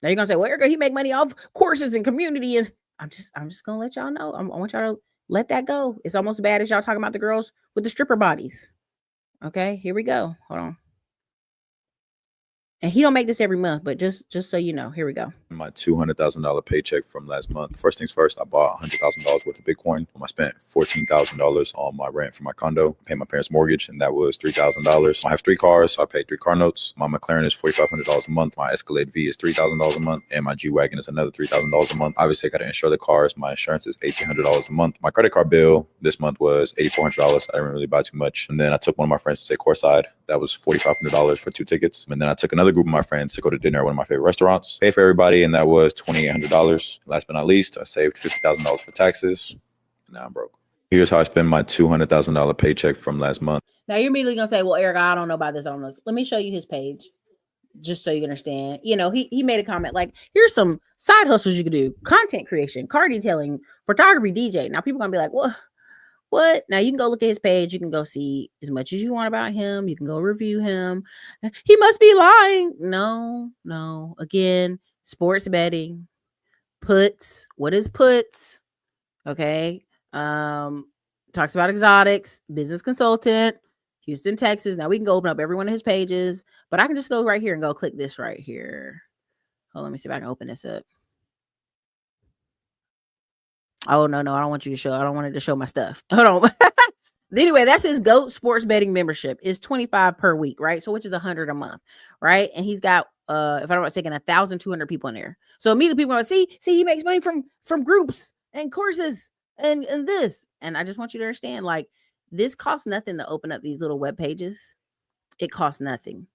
Now you're going to say, well, Erica, he make money off courses and community. And I'm just going to let y'all know. I want y'all to let that go. It's almost as bad as y'all talking about the girls with the stripper bodies. Okay, here we go. Hold on. And he don't make this every month, but just so you know, here we go. My $200,000 paycheck from last month. First things first, I bought $100,000 worth of Bitcoin. I spent $14,000 on my rent for my condo, paid my parents' mortgage, and that was $3,000. I have 3 cars, so I paid 3 car notes. My McLaren is $4,500 a month. My Escalade V is $3,000 a month, and my G-Wagon is another $3,000 a month. Obviously, I got to insure the cars. My insurance is $1,800 a month. My credit card bill this month was $8,400. I didn't really buy too much. And then I took one of my friends to say courtside. That was $4,500 for 2 tickets. And then I took another another group of my friends to go to dinner at one of my favorite restaurants. Paid for everybody, and that was $2,800. Last but not least, I saved $50,000 for taxes. Now I'm broke. Here's how I spend my $200,000 paycheck from last month. Now you're immediately gonna say, "Well, Eric, I don't know about this. I don't know." Let me show you his page, just so you can understand. You know, he made a comment like, "Here's some side hustles you could do: content creation, car detailing, photography, DJ." Now people gonna be like, What? Now you can go look at his page. You can go see as much as you want about him. You can go review him. He must be lying. No. Again, sports betting, puts. What is puts? Okay. Talks about exotics, business consultant, Houston, Texas. Now we can go open up every one of his pages, but I can just go right here and go click this right here. Oh, let me see if I can open this up. Oh, no, I don't want you to show. I don't want it to show my stuff. Hold on. Anyway, that's his GOAT sports betting membership. It's $25 per week, right? So which is $100 a month, right? And he's got, if I'm not mistaken, 1,200 people in there. So immediately people are like, see, he makes money from groups and courses and this. And I just want you to understand, like, this costs nothing to open up these little web pages. It costs nothing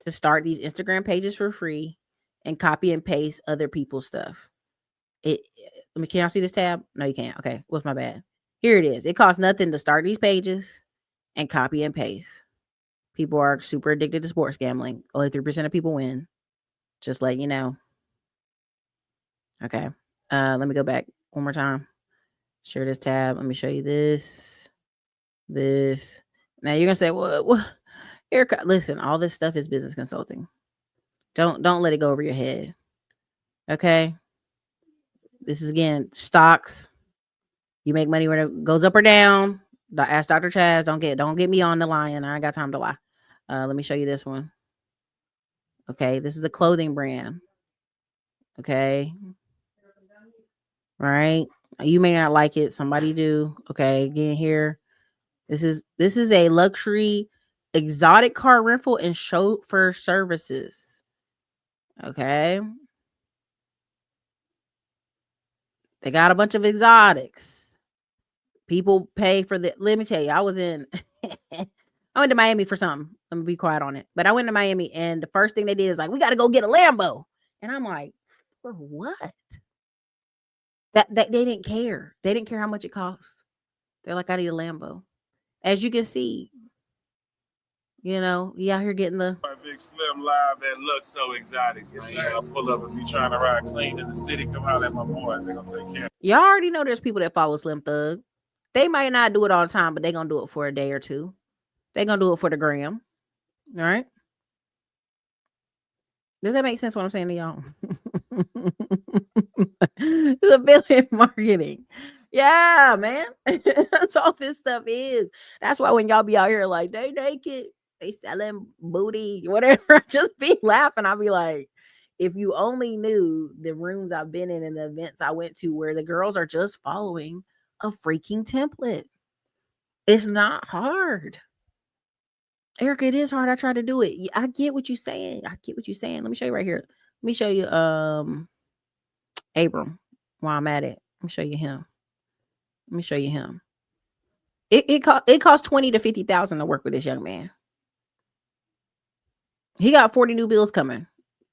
to start these Instagram pages for free and copy and paste other people's stuff. Can y'all see this tab? No, you can't. Okay, what's my bad? Here it is. It costs nothing to start these pages and copy and paste. People are super addicted to sports gambling. Only 3% of people win. Just let you know. Okay. Let me go back one more time. Share this tab. Let me show you this. Now you're gonna say, well, Erica, listen, all this stuff is business consulting. Don't let it go over your head. Okay. This is again stocks. You make money when it goes up or down. Ask Dr. Chaz. Don't get me on the lying. I ain't got time to lie. Let me show you this one. Okay, this is a clothing brand. Okay. Right. You may not like it. Somebody do. Okay. Again, here. This is a luxury exotic car rental and chauffeur services. Okay. They got a bunch of exotics. People pay for the. Let me tell you, I went to Miami for something. I'm gonna be quiet on it. But I went to Miami, and the first thing they did is like, we got to go get a Lambo. And I'm like, for what? That they didn't care. They didn't care how much it costs. They're like, I need a Lambo. As you can see, you out here getting the Big Slim Live that looks so exotic, man. I'll pull up if you trying to ride clean in the city. Come holler at my boys. They're gonna take care. Y'all already know there's people that follow Slim Thug. They might not do it all the time, but they're gonna do it for a day or two. They're gonna do it for the gram. All right. Does that make sense what I'm saying to y'all? It's affiliate marketing. Yeah, man. That's all this stuff is. That's why when y'all be out here like they naked, they selling booty, whatever, just be laughing. I'll be like, if you only knew the rooms I've been in and the events I went to where the girls are just following a freaking template. It's not hard. Erica, it is hard. I try to do it. I get what you're saying. Let me show you right here. Let me show you Abram while I'm at it. Let me show you him. It costs $20,000 to $50,000 to work with this young man. He got 40 new bills coming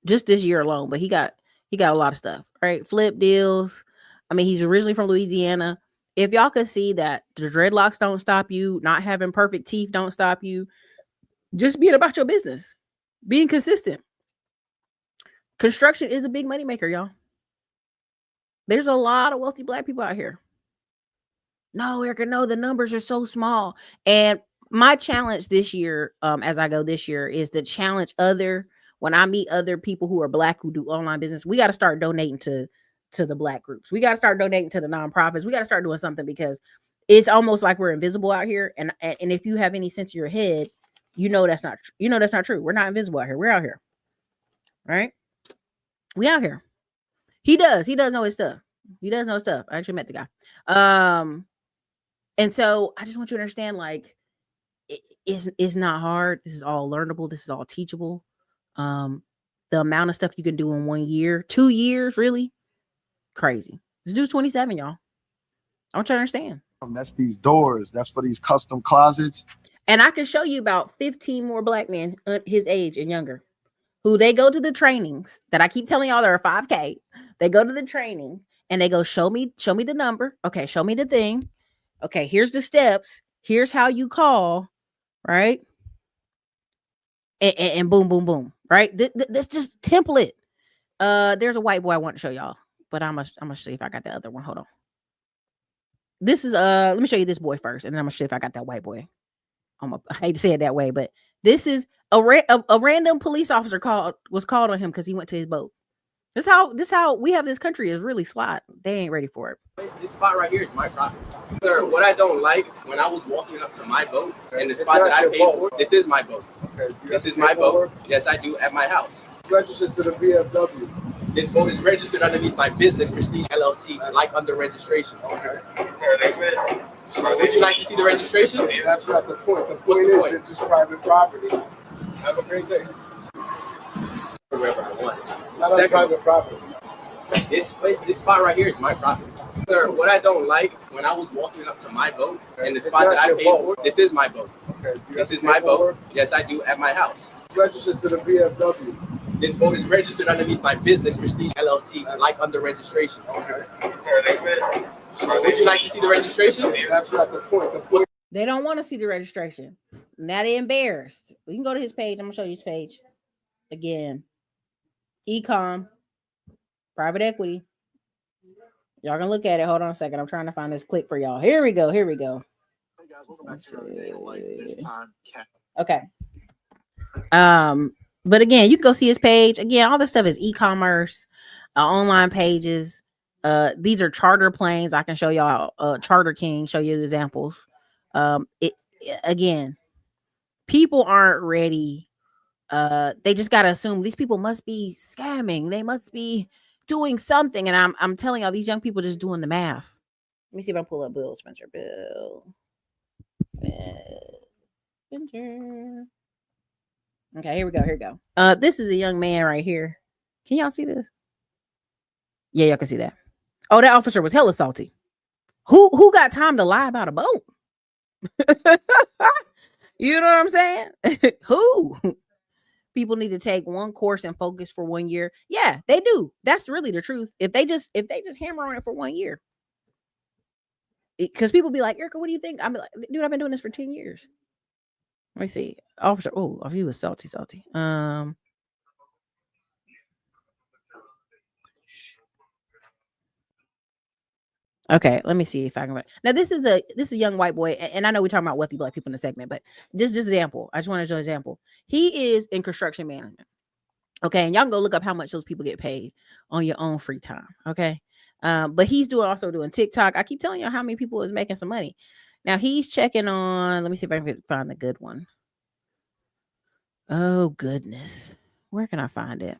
just this year alone, but he got a lot of stuff, right? Flip deals. I mean, he's originally from Louisiana. If y'all could see that the dreadlocks don't stop you, not having perfect teeth don't stop you, just being about your business, being consistent. Construction is a big money maker, y'all. There's a lot of wealthy Black people out here. No, Erica, no, the numbers are so small. And my challenge this year, as I go this year, is to challenge when I meet other people who are Black who do online business, we got to start donating to the Black groups. We got to start donating to the nonprofits. We got to start doing something because it's almost like we're invisible out here. And if you have any sense of your head, that's not true. We're not invisible out here. We're out here. Right? We out here. He does know his stuff. I actually met the guy. And so I just want you to understand, like, it's not hard. This is all learnable. This is all teachable. The amount of stuff you can do in 1 year, 2 years, really crazy. This dude's 27, y'all. I want you to understand. That's these doors. That's for these custom closets. And I can show you about 15 more Black men his age and younger who they go to the trainings that I keep telling y'all there are 5K. They go to the training and they go, show me the number. Okay, show me the thing. Okay, here's the steps. Here's how you call, right? And boom, boom, boom, right? That's just template. There's a white boy I want to show y'all, but I'm gonna see if I got the other one. Hold on. This is let me show you this boy first, and then I'm gonna see if I got that white boy. I hate to say it that way, but this is a random police officer was called on him because he went to his boat. This how we have this country is really slot. They ain't ready for it. This spot right here is my property. Sir, what I don't like, when I was walking up to my boat and the spot that I paid for, this is my boat. Okay. This is my boat. Yes, I do, at my house. Registered to the VFW. This boat is registered underneath my business, Prestige LLC, like under registration. Okay. Would you like to see the registration? That's not the point. The point is it's his private property. Have a great day. Wherever I want. Not on private property. This spot right here is my property. Sir, what I don't like, when I was walking up to my boat and the spot that I paid for, this is my boat. Okay. This is my boat. Yes, I do, at my house. Registered to the VFW. This boat is registered underneath my business, Prestige LLC, like under registration. Okay. Would you like to see the registration? That's not the point. The point. They don't want to see the registration. Now they're embarrassed. We can go to his page. I'm gonna show you his page again. Ecom, private equity. Y'all can look at it. Hold on a second. I'm trying to find this clip for y'all. Here we go. Hey guys, welcome back to another day of life. This time, okay. But again, you can go see his page. Again, all this stuff is e-commerce, online pages. These are charter planes. I can show y'all Charter King, show you examples. Again, people aren't ready. They just gotta assume these people must be scamming. They must be doing something. And I'm telling y'all, these young people just doing the math. Let me see if I pull up Bill Spencer. Bill Spencer. Okay, here we go. This is a young man right here. Can y'all see this? Yeah, y'all can see that. Oh, that officer was hella salty. Who got time to lie about a boat? You know what I'm saying? Who? People need to take one course and focus for 1 year. Yeah, they do. That's really the truth. If they just hammer on it for 1 year. Because people be like, Erica, what do you think? I'm like, dude, I've been doing this for 10 years. Let me see. Officer, oh, he was salty. Okay, let me see if I can. Now, this is a young white boy, and I know we're talking about wealthy black people in the segment, but just example. I just want to show an example. He is in construction management. Okay, and y'all can go look up how much those people get paid on your own free time. Okay, but he's also doing TikTok. I keep telling you how many people is making some money. Now he's checking on. Let me see if I can find the good one. Oh goodness, where can I find it?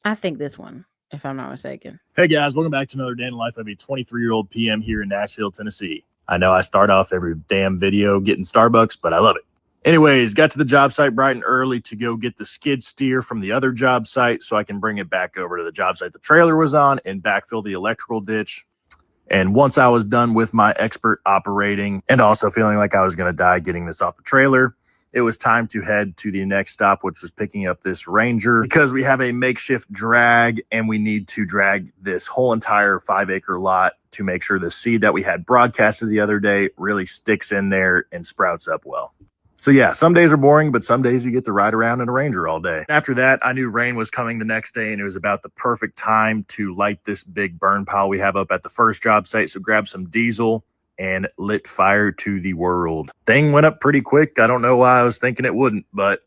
I think this one, if I'm not mistaken. Hey guys, welcome back to another day in the life of a 23-year-old PM here in Nashville, Tennessee. I know I start off every damn video getting Starbucks, but I love it. Anyways, got to the job site bright and early to go get the skid steer from the other job site so I can bring it back over to the job site the trailer was on and backfill the electrical ditch. And once I was done with my expert operating and also feeling like I was going to die getting this off the trailer, it was time to head to the next stop, which was picking up this Ranger because we have a makeshift drag and we need to drag this whole entire 5-acre lot to make sure the seed that we had broadcasted the other day really sticks in there and sprouts up well. So yeah, some days are boring, but some days you get to ride around in a Ranger all day. After that, I knew rain was coming the next day and it was about the perfect time to light this big burn pile we have up at the first job site. So grab some diesel and lit fire to the world. Thing went up pretty quick. I don't know why I was thinking it wouldn't, but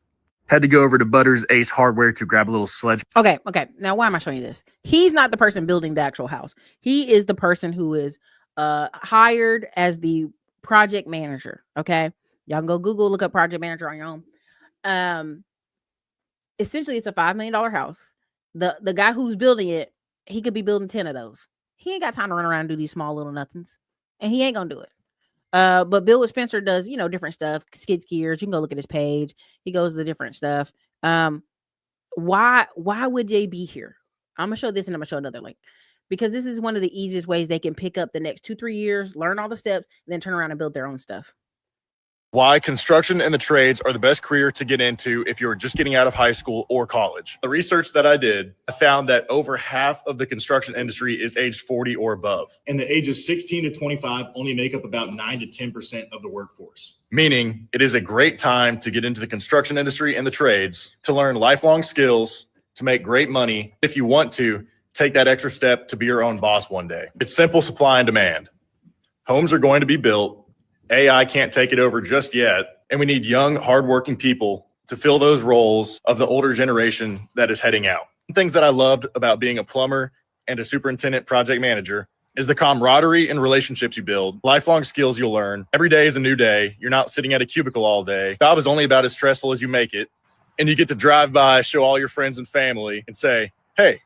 had to go over to Butters Ace Hardware to grab a little sledge. Okay. Now, why am I showing you this? He's not the person building the actual house. He is the person who is hired as the project manager. Okay. Y'all can go Google, look up project manager on your own. Essentially, it's a $5 million house. The guy who's building it, he could be building 10 of those. He ain't got time to run around and do these small little nothings. And he ain't gonna do it. But Bill Spencer does, different stuff. Skid skiers. You can go look at his page. He goes to different stuff. Why would they be here? I'm gonna show this and I'm gonna show another link because this is one of the easiest ways they can pick up the next 2-3 years, learn all the steps, and then turn around and build their own stuff. Why construction and the trades are the best career to get into if you're just getting out of high school or college. The research that I did, I found that over half of the construction industry is aged 40 or above. And the ages 16 to 25 only make up about 9 to 10% of the workforce. Meaning it is a great time to get into the construction industry and the trades, to learn lifelong skills, to make great money. If you want to, take that extra step to be your own boss one day. It's simple supply and demand. Homes are going to be built. AI can't take it over just yet. And we need young, hardworking people to fill those roles of the older generation that is heading out. Things that I loved about being a plumber and a superintendent project manager is the camaraderie and relationships you build, lifelong skills you'll learn. Every day is a new day. You're not sitting at a cubicle all day. Job is only about as stressful as you make it. And you get to drive by, show all your friends and family and say, hey,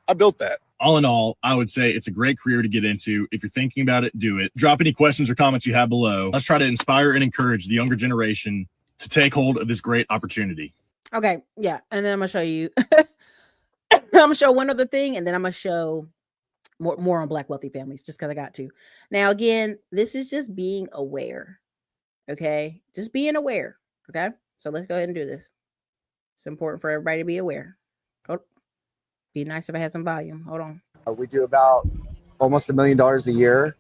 I built that. All in all, I would say it's a great career to get into. If you're thinking about it, do it. Drop any questions or comments you have below. Let's try to inspire and encourage the younger generation to take hold of this great opportunity. Okay, yeah, and then I'm gonna show you. I'm gonna show one other thing, and then I'm gonna show more on Black wealthy families, just because I got to. Now, again, this is just being aware. Okay, just being aware. Okay, so let's go ahead and do this. It's important for everybody to be aware. Be nice if I had some volume. Hold on. We do about almost $1 million a year.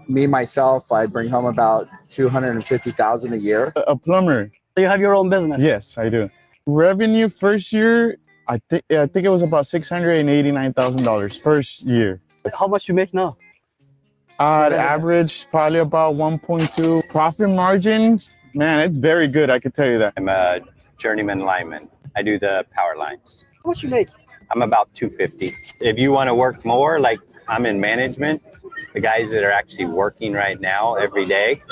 Me, myself, I bring home about $250,000 a year. A plumber. You have your own business? Yes, I do. Revenue first year, I think it was about $689,000 first year. How much you make now? Average probably about 1.2. Profit margins, man, it's very good. I can tell you that. I'm a journeyman lineman. I do the power lines. How much you make? I'm about 250. If you want to work more, like I'm in management, the guys that are actually working right now every day,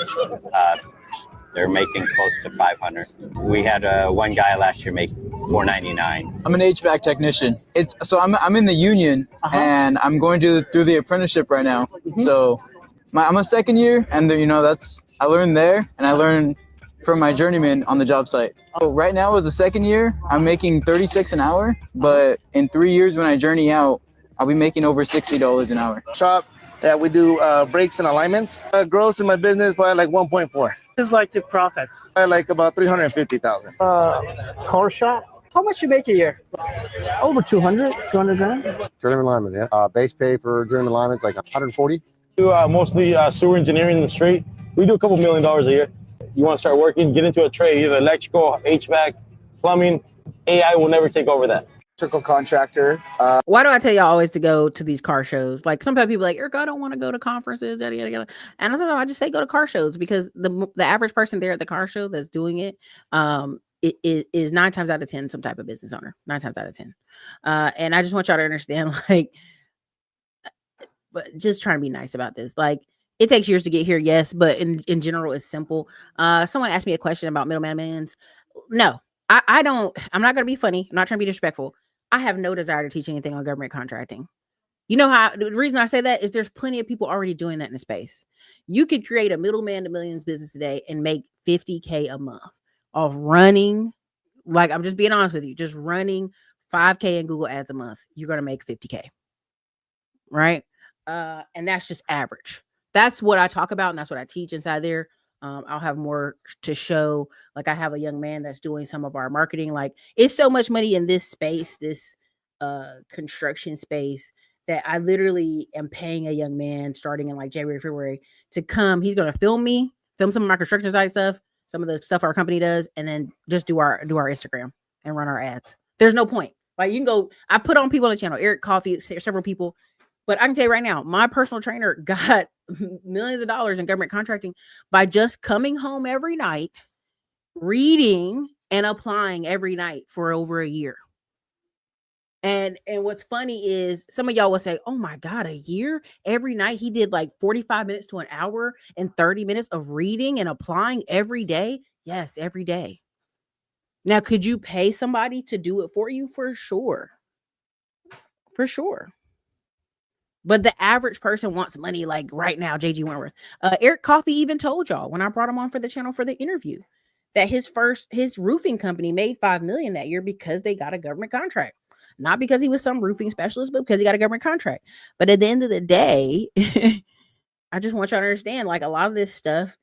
they're making close to 500. We had one guy last year make 499. I'm an HVAC technician. I'm in the union and I'm going through the apprenticeship right now. So I'm a second year, and I learned there, and I learned from my journeyman on the job site. So right now as a second year, I'm making $36 an hour, but in 3 years when I journey out, I'll be making over $60 an hour. Shop that we do brakes and alignments. Gross in my business by like 1.4. It's like the profit. I like about 350,000. Car shop. How much you make a year? Over 200 grand. Journeyman lineman, yeah. Base pay for journeyman lineman is like 140. Do mostly sewer engineering in the street. We do a couple $1 million a year. You want to start working, get into a trade, either electrical, HVAC, plumbing. AI will never take over that. Electrical contractor. Why do I tell y'all always to go to these car shows? Like sometimes people are like, Eric, I don't want to go to conferences, yada, yada, yada. And sometimes I just say go to car shows, because the average person there at the car show that's doing it, it is 9 times out of 10 some type of business owner. 9 times out of 10. And I just want y'all to understand, like, but just trying to be nice about this. Like, it takes years to get here, yes, but in general, it's simple. Someone asked me a question about middleman's. No, I don't. I'm not going to be funny. I'm not trying to be disrespectful. I have no desire to teach anything on government contracting. You know how the reason I say that is there's plenty of people already doing that in the space. You could create a middleman to millions business today and make $50K a month off running. Like, I'm just being honest with you, just running 5K in Google Ads a month. You're going to make $50K, right? And that's just average. That's what I talk about, and that's what I teach inside there. I'll have more to show. Like, I have a young man that's doing some of our marketing. Like, it's so much money in this space, this construction space, that I literally am paying a young man starting in like January, February to come. He's going to film some of my construction site stuff, some of the stuff our company does, and then just do our Instagram and run our ads. There's no point. Like, you can go, I put on people on the channel, Eric Coffee, several people. But I can tell you right now, my personal trainer got millions of dollars in government contracting by just coming home every night, reading and applying every night for over a year. And what's funny is some of y'all will say, oh my God, a year? Every night he did like 45 minutes to an hour and 30 minutes of reading and applying every day. Yes, every day. Now, could you pay somebody to do it for you? For sure. For sure. But the average person wants money like right now, JG Wentworth. Eric Coffee even told y'all when I brought him on for the channel for the interview that his roofing company made $5 million that year because they got a government contract. Not because he was some roofing specialist, but because he got a government contract. But at the end of the day, I just want y'all to understand, like, a lot of this stuff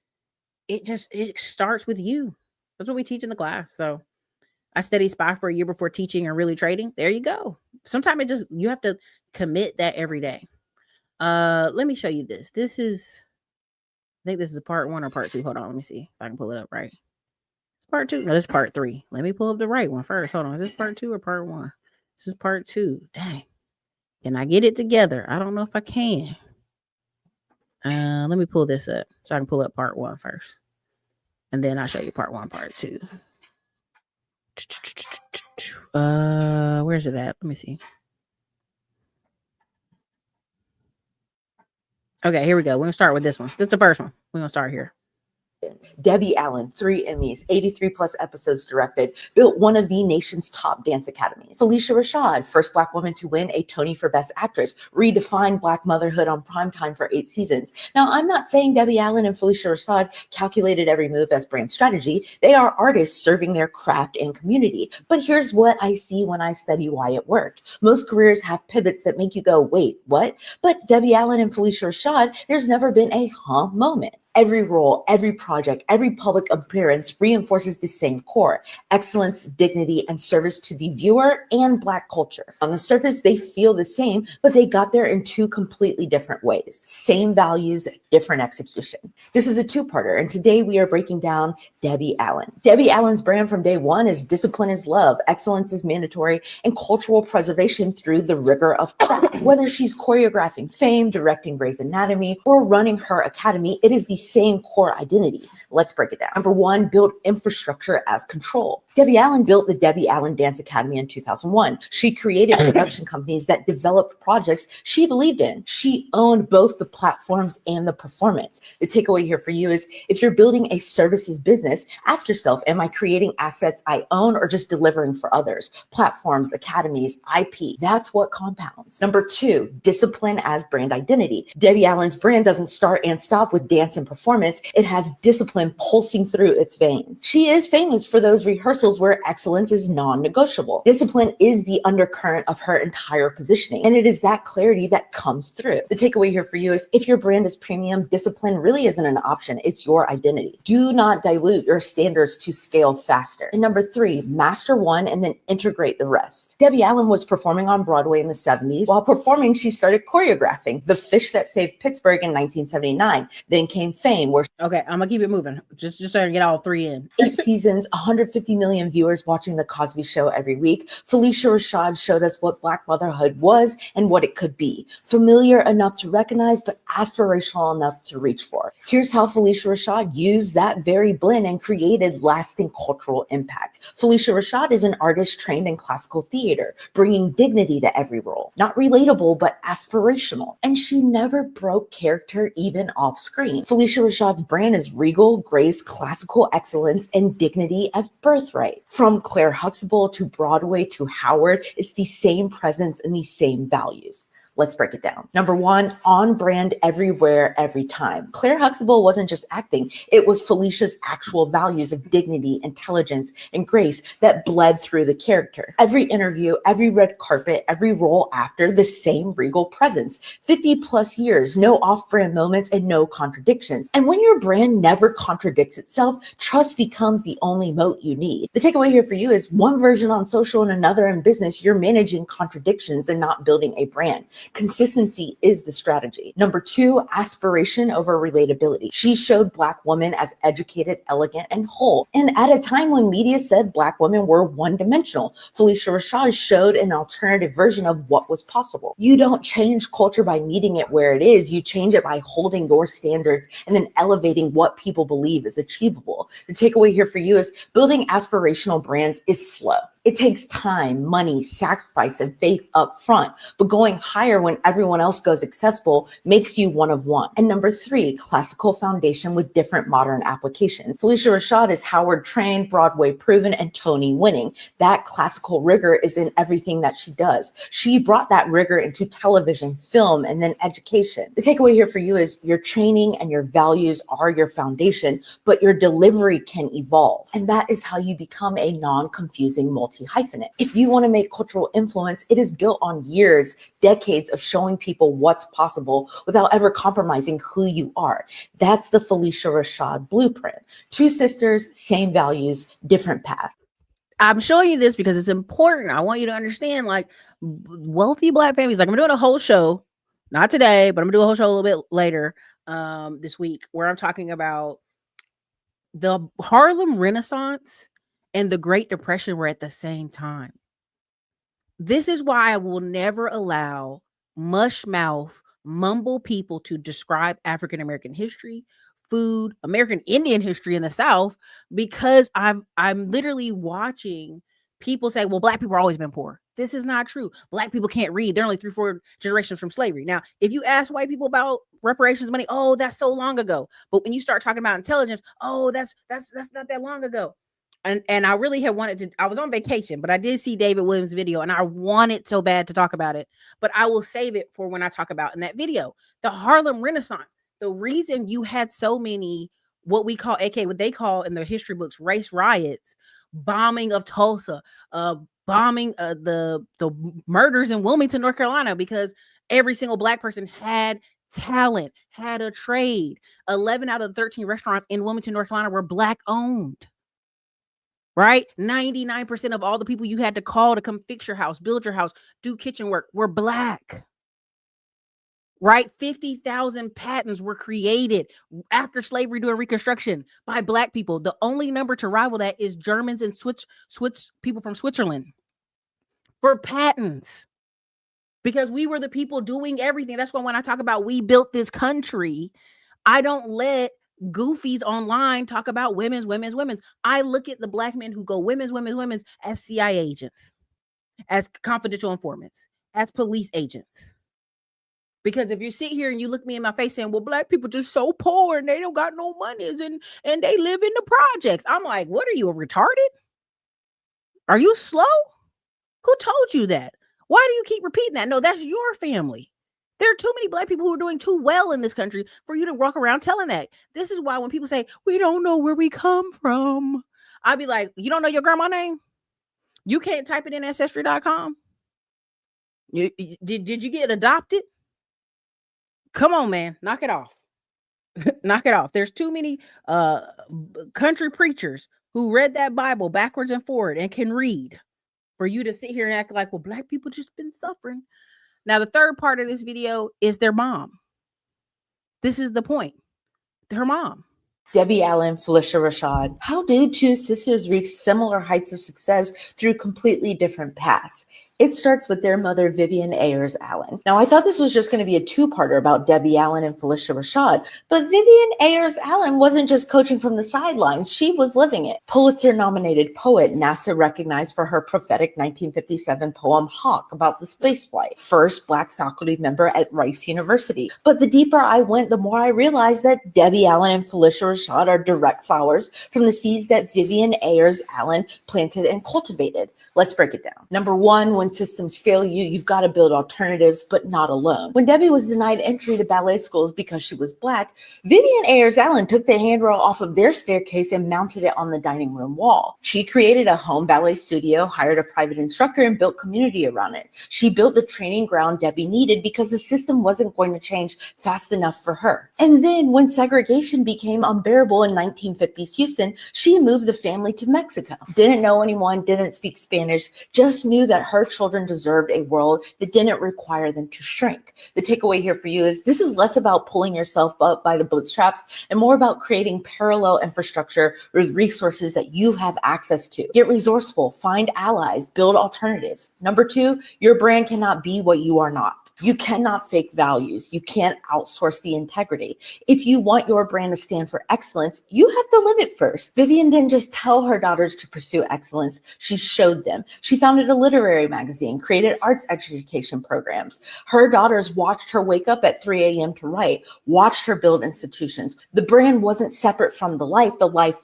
it starts with you. That's what we teach in the class. So I studied SPY for a year before teaching and really trading. There you go. Sometimes you have to commit that every day. Let me show you this. I think this is part 1 or part 2. Hold on, let me see if I can pull it up right. It's part 2. No, this is part 3. Let me pull up the right one first. Hold on. Is this part 2 or part 1? This is part 2. Dang. Can I get it together? I don't know if I can. Let me pull this up so I can pull up part 1 first. And then I'll show you part 1, part 2. Where's it at? Let me see. Okay, here we go. We're gonna start with this one. This is the first one. We're gonna start here. Debbie Allen, 3 Emmys, 83 plus episodes directed, built one of the nation's top dance academies. Phylicia Rashad, first Black woman to win a Tony for Best Actress, redefined Black motherhood on primetime for 8 seasons. Now, I'm not saying Debbie Allen and Phylicia Rashad calculated every move as brand strategy. They are artists serving their craft and community. But here's what I see when I study why it worked. Most careers have pivots that make you go, wait, what? But Debbie Allen and Phylicia Rashad, there's never been a moment. Every role, every project, every public appearance reinforces the same core: excellence, dignity, and service to the viewer and Black culture. On the surface, they feel the same, but they got there in 2 completely different ways. Same values, different execution. This is a 2-parter, and today we are breaking down Debbie Allen. Debbie Allen's brand from day one is discipline is love, excellence is mandatory, and cultural preservation through the rigor of craft. Whether she's choreographing Fame, directing Grey's Anatomy, or running her academy, it is the same core identity. Let's break it down. Number 1, build infrastructure as control. Debbie Allen built the Debbie Allen Dance Academy in 2001. She created production companies that developed projects she believed in. She owned both the platforms and the performance. The takeaway here for you is, if you're building a services business, ask yourself, am I creating assets I own or just delivering for others? Platforms, academies, IP, that's what compounds. Number 2, discipline as brand identity. Debbie Allen's brand doesn't start and stop with dance and performance. It has discipline pulsing through its veins. She is famous for those rehearsals where excellence is non-negotiable. Discipline is the undercurrent of her entire positioning, and it is that clarity that comes through. The takeaway here for you is, if your brand is premium, discipline really isn't an option. It's your identity. Do not dilute your standards to scale faster. And number 3, master one and then integrate the rest. Debbie Allen was performing on Broadway in the 70s. While performing, she started choreographing The Fish That Saved Pittsburgh in 1979. Then came Fame, where okay, I'm gonna keep it moving. Just so I can get all 3 in. 8 seasons, 150 million viewers watching The Cosby Show every week. Phylicia Rashad showed us what Black motherhood was and what it could be. Familiar enough to recognize, but aspirational enough to reach for. Here's how Phylicia Rashad used that very blend and created lasting cultural impact. Phylicia Rashad is an artist trained in classical theater, bringing dignity to every role. Not relatable, but aspirational. And she never broke character even off screen. Phylicia Rashad's brand is regal, grace, classical excellence, and dignity as birthright. From Claire Huxtable to Broadway to Howard, it's the same presence and the same values. Let's break it down. Number 1, on brand everywhere, every time. Claire Huxtable wasn't just acting. It was Phylicia's actual values of dignity, intelligence, and grace that bled through the character. Every interview, every red carpet, every role after, the same regal presence. 50 plus years, no off-brand moments, and no contradictions. And when your brand never contradicts itself, trust becomes the only moat you need. The takeaway here for you is, one version on social and another in business, you're managing contradictions and not building a brand. Consistency is the strategy. Number 2, aspiration over relatability. She showed Black women as educated, elegant, and whole. And at a time when media said Black women were one-dimensional, Phylicia Rashad showed an alternative version of what was possible. You don't change culture by meeting it where it is. You change it by holding your standards and then elevating what people believe is achievable. The takeaway here for you is, building aspirational brands is slow. It takes time, money, sacrifice, and faith up front, but going higher when everyone else goes accessible makes you one of one. And number 3, classical foundation with different modern applications. Phylicia Rashad is Howard trained, Broadway proven, and Tony winning. That classical rigor is in everything that she does. She brought that rigor into television, film, and then education. The takeaway here for you is, your training and your values are your foundation, but your delivery can evolve. And that is how you become a non-confusing multi multi-hyphenate. If you want to make cultural influence, it is built on years, decades of showing people what's possible without ever compromising who you are. That's the Phylicia Rashad blueprint. Two sisters, same values, different path. I'm showing you this because it's important. I want you to understand, like, wealthy Black families, like I'm doing a whole show, not today, but I'm gonna do a whole show a little bit later this week, where I'm talking about the Harlem Renaissance and the Great Depression were at the same time. This is why I will never allow mush mouth, mumble people to describe African American history, food, American Indian history in the South, because I'm literally watching people say, well, Black people have always been poor. This is not true. Black people can't read. They're only 3-4 generations from slavery. Now, if you ask white people about reparations money, oh, that's so long ago. But when you start talking about intelligence, oh, that's not that long ago. And I really had wanted to, I was on vacation, but I did see David Williams' video and I wanted so bad to talk about it, but I will save it for when I talk about in that video, the Harlem Renaissance. The reason you had so many, what we call, aka what they call in their history books, race riots, bombing of Tulsa, bombing the murders in Wilmington, North Carolina, because every single Black person had talent, had a trade. 11 out of the 13 restaurants in Wilmington, North Carolina were Black owned. Right? 99% of all the people you had to call to come fix your house, build your house, do kitchen work were Black. Right? 50,000 patents were created after slavery during Reconstruction by Black people. The only number to rival that is Germans and people from Switzerland for patents, because we were the people doing everything. That's why when I talk about we built this country, I don't let goofies online talk about women's. I look at the Black men who go women's as CIA agents, as confidential informants, as police agents. Because if you sit here and you look me in my face saying, well, Black people just so poor and they don't got no monies and they live in the projects, I'm like, what are you, retarded? Are you slow? Who told you that? Why do you keep repeating that? No, that's your family. There are too many Black people who are doing too well in this country for you to walk around telling that. This is why when people say, we don't know where we come from, I'll be like, you don't know your grandma's name? You can't type it in ancestry.com? Did you get adopted? Come on, man. Knock it off. Knock it off. There's too many country preachers who read that Bible backwards and forward and can read for you to sit here and act like, well, Black people just been suffering. Now, the third part of this video is their mom. This is the point. Her mom. Debbie Allen, Phylicia Rashad. How do two sisters reach similar heights of success through completely different paths? It starts with their mother, Vivian Ayers Allen. Now, I thought this was just going to be a two-parter about Debbie Allen and Phylicia Rashad, but Vivian Ayers Allen wasn't just coaching from the sidelines. She was living it. Pulitzer-nominated poet, NASA recognized for her prophetic 1957 poem, Hawk, about the spaceflight. First Black faculty member at Rice University. But the deeper I went, the more I realized that Debbie Allen and Phylicia Rashad are direct flowers from the seeds that Vivian Ayers Allen planted and cultivated. Let's break it down. Number one, when systems fail you, you've got to build alternatives, but not alone. When Debbie was denied entry to ballet schools because she was Black, Vivian Ayers Allen took the handrail off of their staircase and mounted it on the dining room wall. She created a home ballet studio, hired a private instructor, and built community around it. She built the training ground Debbie needed because the system wasn't going to change fast enough for her. And then when segregation became unbearable in 1950s Houston, she moved the family to Mexico. Didn't know anyone, didn't speak Spanish, just knew that her children deserved a world that didn't require them to shrink. The takeaway here for you is this is less about pulling yourself up by the bootstraps and more about creating parallel infrastructure with resources that you have access to. Get resourceful, find allies, build alternatives. Number two, your brand cannot be what you are not. You cannot fake values. You can't outsource the integrity. If you want your brand to stand for excellence, you have to live it first. Vivian didn't just tell her daughters to pursue excellence. She showed them. She founded a literary magazine, created arts education programs. Her daughters watched her wake up at 3 a.m. to write, watched her build institutions. The brand wasn't separate from the life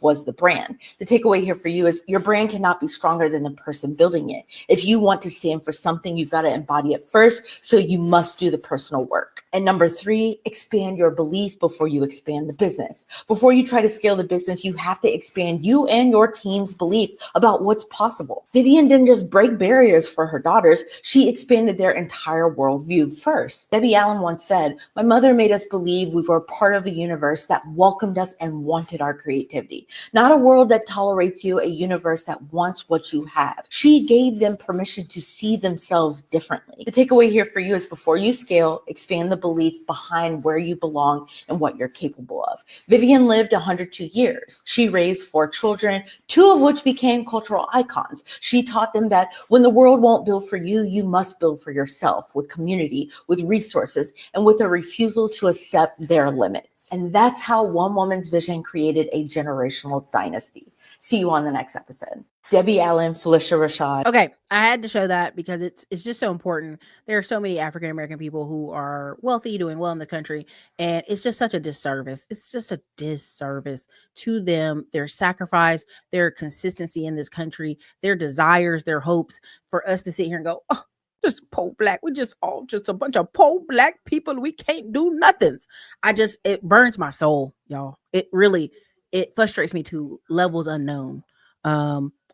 was the brand. The takeaway here for you is your brand cannot be stronger than the person building it. If you want to stand for something, you've got to embody it first so you must do the personal work. And number 3, expand your belief before you expand the business. Before you try to scale the business, you have to expand you and your team's belief about what's possible. Vivian didn't just break barriers for her daughters, she expanded their entire worldview first. Debbie Allen once said, "My mother made us believe we were part of a universe that welcomed us and wanted our creativity. Not a world that tolerates you, a universe that wants what you have." She gave them permission to see themselves differently. The takeaway here for you is before you scale, expand the belief behind where you belong and what you're capable of. Vivian lived 102 years. She raised 4 children, 2 of which became cultural icons. She taught them that when the world won't build for you, you must build for yourself with community, with resources, and with a refusal to accept their limits. And that's how one woman's vision created a generational dynasty. See you on the next episode. Debbie Allen, Felicia Rashad. Okay, I had to show that because it's just so important. There are so many African American people who are wealthy, doing well in the country, and it's just such a disservice. It's just a disservice to them, their sacrifice, their consistency in this country, their desires, their hopes, for us to sit here and go, "Oh, just poor black. We just all just a bunch of poor black people. We can't do nothing." It burns my soul, y'all. It frustrates me to levels unknown.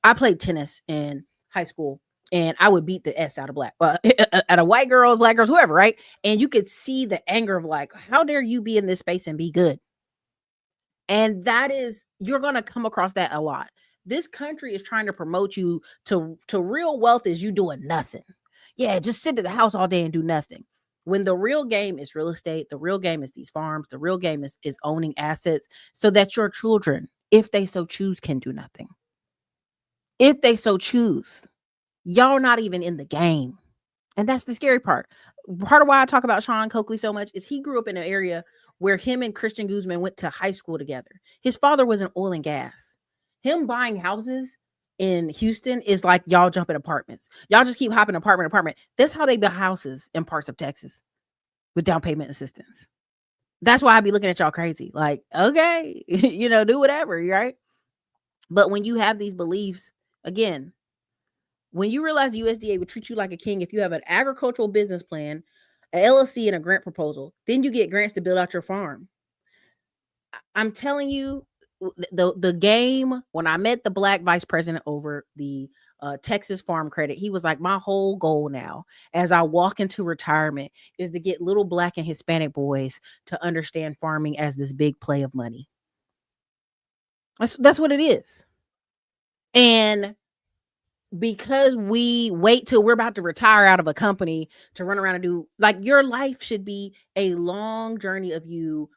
I played tennis in high school and I would beat the S out of out of white girls, black girls, whoever, right? And you could see the anger of like, how dare you be in this space and be good? And you're going to come across that a lot. This country is trying to promote you to real wealth is you doing nothing. Yeah, just sit at the house all day and do nothing. When the real game is real estate, the real game is these farms, the real game is owning assets so that your children, if they so choose, can do nothing. If they so choose, y'all not even in the game. And that's the scary part. Part of why I talk about Sean Coakley so much is he grew up in an area where him and Christian Guzman went to high school together. His father was in oil and gas. Him buying houses in Houston is like y'all jumping apartments. Y'all just keep hopping apartment. That's how they build houses in parts of Texas with down payment assistance. That's why I be looking at y'all crazy. Like, okay, do whatever, right? But when you have these beliefs, again, when you realize the USDA would treat you like a king if you have an agricultural business plan, an LLC, and a grant proposal, then you get grants to build out your farm. I'm telling you, the game, when I met the black vice president over the Texas Farm Credit, he was like, my whole goal now as I walk into retirement is to get little black and Hispanic boys to understand farming as this big play of money. That's what it is. And because we wait till we're about to retire out of a company to run around and do, like, your life should be a long journey of you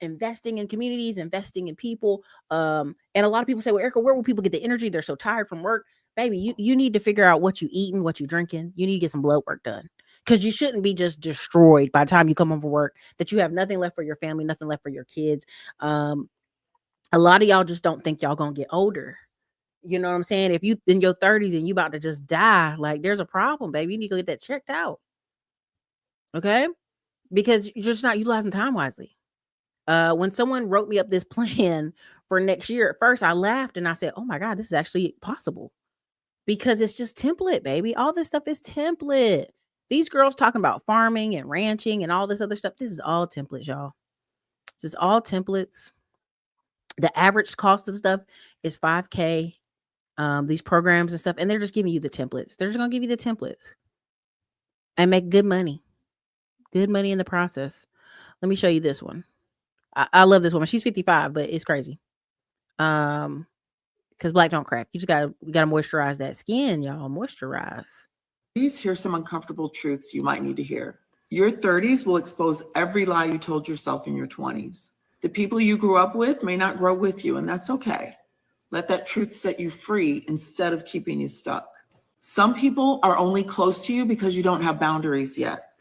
investing in communities, investing in people. And a lot of people say, well, Erica, where will people get the energy? They're so tired from work. Baby, you need to figure out what you eating, what you drinking. You need to get some blood work done, because you shouldn't be just destroyed by the time you come home from work, that you have nothing left for your family, nothing left for your kids. A lot of y'all just don't think y'all gonna get older. You know what I'm saying? If you in your 30s and you about to just die, like, there's a problem, baby. You need to go get that checked out. Okay? Because you're just not utilizing time wisely. When someone wrote me up this plan for next year, at first I laughed and I said, oh my God, this is actually possible. Because it's just template, baby. All this stuff is template. These girls talking about farming and ranching and all this other stuff. This is all templates, y'all. This is all templates. The average cost of stuff is $5,000. These programs and stuff, and they're just giving you the templates. They're just gonna give you the templates and make good money in the process. Let me show you this one. I love this woman. She's 55, but it's crazy. Because black don't crack. We gotta moisturize that skin, y'all. Moisturize. Please hear some uncomfortable truths you might need to hear. Your 30s will expose every lie you told yourself in your 20s. The people you grew up with may not grow with you, and that's okay. Let that truth set you free instead of keeping you stuck. Some people are only close to you because you don't have boundaries yet.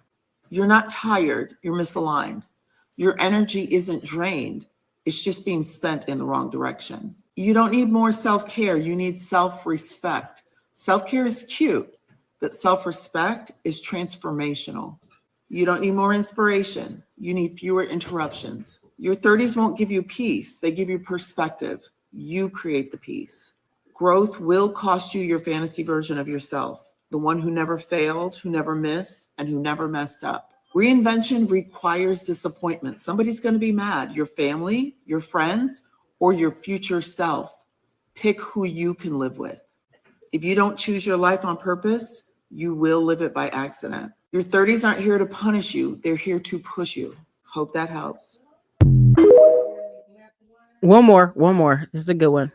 You're not tired, you're misaligned. Your energy isn't drained, it's just being spent in the wrong direction. You don't need more self-care, you need self-respect. Self-care is cute, but self-respect is transformational. You don't need more inspiration, you need fewer interruptions. Your 30s won't give you peace, they give you perspective. You create the peace. Growth will cost you your fantasy version of yourself. the one who never failed, who never missed, and who never messed up. Reinvention requires disappointment. Somebody's going to be mad, your family, your friends, or your future self. Pick who you can live with. If you don't choose your life on purpose, you will live it by accident. Your 30s aren't here to punish you. They're here to push you. Hope that helps. One more. This is a good one.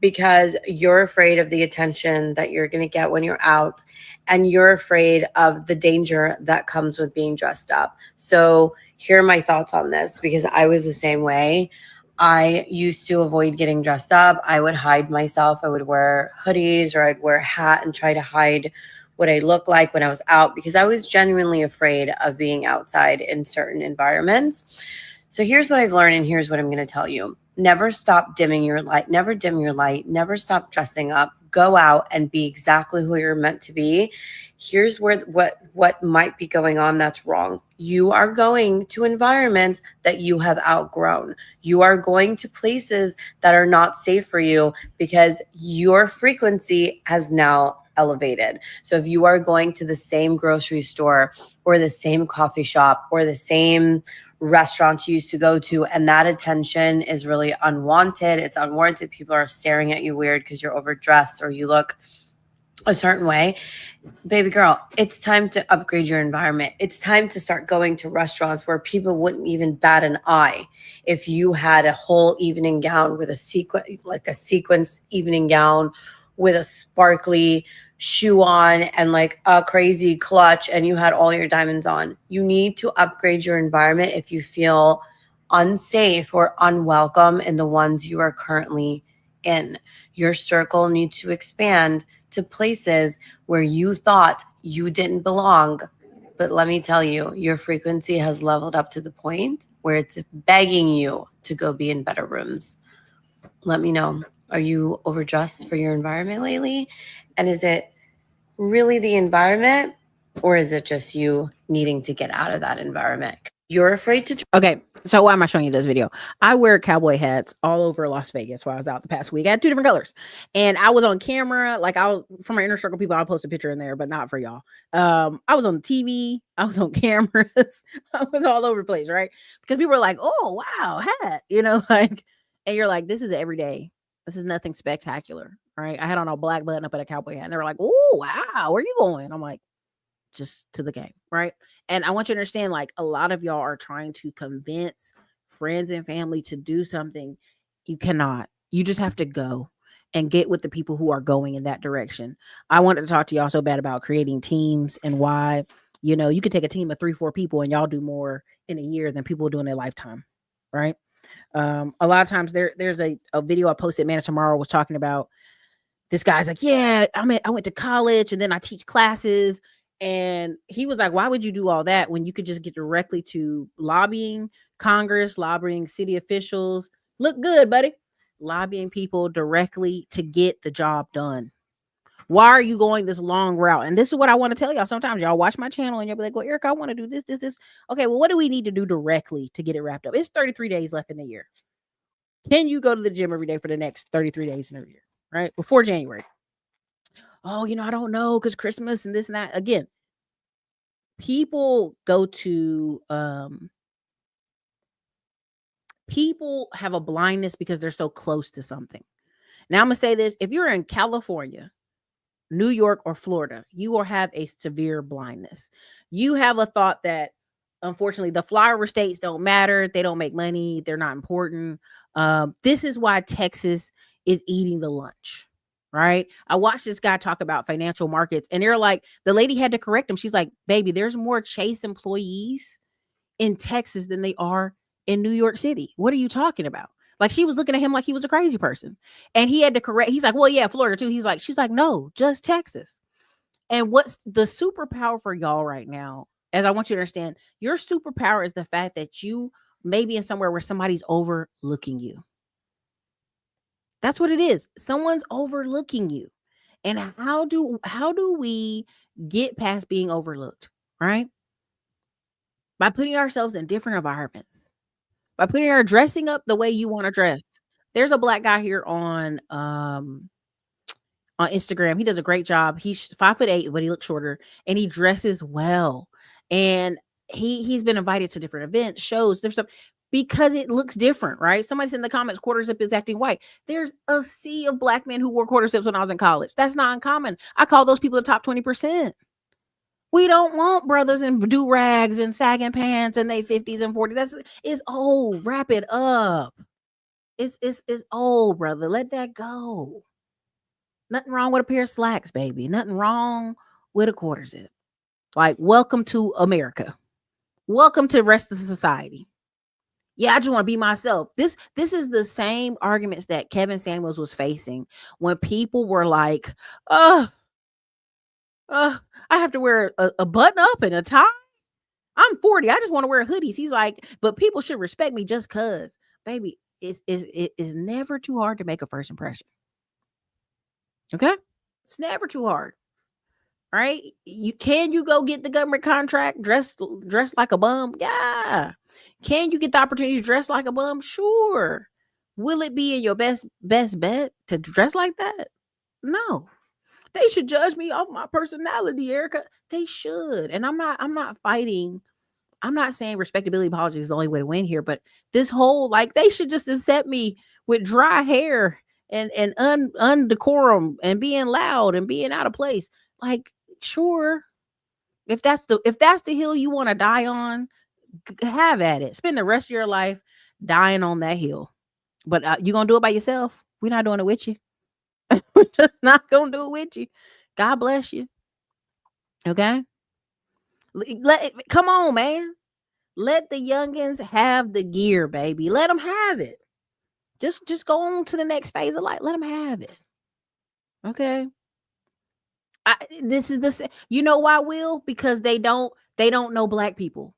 Because you're afraid of the attention that you're going to get when you're out, and you're afraid of the danger that comes with being dressed up. So here are my thoughts on this, because I was the same way. I used to avoid getting dressed up. I would hide myself. I would wear hoodies, or I'd wear a hat and try to hide what I look like when I was out, because I was genuinely afraid of being outside in certain environments. So here's what I've learned, and here's what I'm going to tell you. Never stop dimming your light. Never dim your light. Never stop dressing up. Go out and be exactly who you're meant to be. Here's where what might be going on that's wrong. You are going to environments that you have outgrown. You are going to places that are not safe for you because your frequency has now elevated. So if you are going to the same grocery store or the same coffee shop or the same restaurant you used to go to, and that attention is really unwanted, it's unwarranted, people are staring at you weird because you're overdressed or you look a certain way, baby girl, it's time to upgrade your environment. It's time to start going to restaurants where people wouldn't even bat an eye if you had a whole evening gown with a sequence evening gown with a sparkly shoe on and like a crazy clutch, and you had all your diamonds on. You need to upgrade your environment if you feel unsafe or unwelcome in the ones you are currently in. Your circle needs to expand to places where you thought you didn't belong. But let me tell you, your frequency has leveled up to the point where it's begging you to go be in better rooms. Let me know. Are you overdressed for your environment lately? And is it really the environment, or is it just you needing to get out of that environment? You're afraid to. Okay, so why am I showing you this video? I wear cowboy hats all over Las Vegas while I was out the past week. I had 2 different colors, and I was on camera. Like for my inner circle people, I'll post a picture in there, but not for y'all. I was on TV. I was on cameras. I was all over the place, right? Because people were like, "Oh, wow, hat," like, and you're like, "This is everyday. This is nothing spectacular." Right? I had on a black button up and a cowboy hat, and they were like, "Oh, wow, where are you going?" I'm like, "Just to the game," right? And I want you to understand, like, a lot of y'all are trying to convince friends and family to do something. You cannot. You just have to go and get with the people who are going in that direction. I wanted to talk to y'all so bad about creating teams and why, you could take a team of 3-4 people and y'all do more in a year than people do in their lifetime, right? A lot of times there's a video I posted, Man of Tomorrow was talking about. This guy's like, yeah, I went to college and then I teach classes. And he was like, why would you do all that when you could just get directly to lobbying Congress, lobbying city officials? Look good, buddy. Lobbying people directly to get the job done. Why are you going this long route? And this is what I want to tell y'all. Sometimes y'all watch my channel and you'll be like, well, Eric, I want to do this. Okay, well, what do we need to do directly to get it wrapped up? It's 33 days left in the year. Can you go to the gym every day for the next 33 days in a year? Right? Before January. Oh, I don't know, because Christmas and this and that. Again, people go to people have a blindness because they're so close to something. Now I'm gonna say this: if you're in California, New York, or Florida, you will have a severe blindness. You have a thought that unfortunately the flyover states don't matter, they don't make money, they're not important. This is why Texas is eating the lunch, right? I watched this guy talk about financial markets, and they're like, the lady had to correct him. She's like, baby, there's more Chase employees in Texas than they are in New York City. What are you talking about? Like, she was looking at him like he was a crazy person, and he had to correct. He's like, well, yeah, Florida too. She's like, no, just Texas. And what's the superpower for y'all right now? As I want you to understand, your superpower is the fact that you may be in somewhere where somebody's overlooking you. That's what it is. Someone's overlooking you. And how do we get past being overlooked, right? By putting ourselves in different environments. By dressing up the way you want to dress. There's a black guy here on Instagram. He does a great job. He's 5'8", but he looks shorter, and he dresses well. And he's been invited to different events, shows, different stuff, because it looks different, right? Somebody's in the comments, quarter zip is acting white. There's a sea of black men who wore quarter zips when I was in college. That's not uncommon. I call those people the top 20%. We don't want brothers in do rags and sagging pants and they 50s and 40s. It's old. Wrap it up. It's old, brother. Let that go. Nothing wrong with a pair of slacks, baby. Nothing wrong with a quarter zip. Like, welcome to America. Welcome to the rest of the society. Yeah, I just want to be myself. This is the same arguments that Kevin Samuels was facing when people were like, I have to wear a button up and a tie. I'm 40. I just want to wear hoodies. He's like, but people should respect me just cause. Baby, it is never too hard to make a first impression. Okay? It's never too hard. Right? You go get the government contract dressed like a bum? Yeah. Can you get the opportunity to dress like a bum? Sure. Will it be in your best bet to dress like that? No. They should judge me off my personality, Erica. They should. And I'm not fighting. I'm not saying respectability policy is the only way to win here, but this whole, like, they should just accept me with dry hair and undecorum and being loud and being out of place. Like, sure. If that's the hill you want to die on, have at it. Spend the rest of your life dying on that hill. But you're going to do it by yourself. We're not doing it with you. We're just not going to do it with you. God bless you. Okay? Come on, man. Let the youngins have the gear, baby. Let them have it. Just go on to the next phase of life. Let them have it. Okay? This is the, you know why, Will? Because they don't know black people.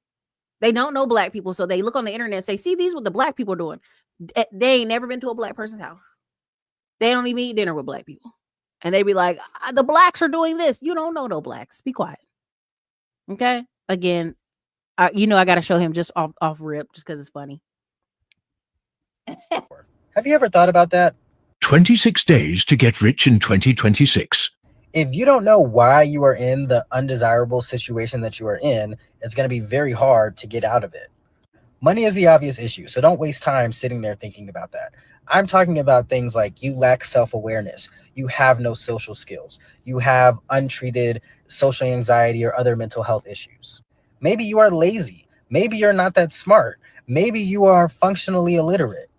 They don't know black people, so they look on the internet and say, see, these what the black people are doing. They ain't never been to a black person's house. They don't even eat dinner with black people. And they be like, the blacks are doing this. You don't know no blacks. Be quiet. Okay? Again, I got to show him just off rip just because it's funny. Have you ever thought about that? 26 days to get rich in 2026. If you don't know why you are in the undesirable situation that you are in, it's going to be very hard to get out of it. Money is the obvious issue, so don't waste time sitting there thinking about that. I'm talking about things like you lack self-awareness, you have no social skills, you have untreated social anxiety or other mental health issues. Maybe you are lazy, maybe you're not that smart, maybe you are functionally illiterate.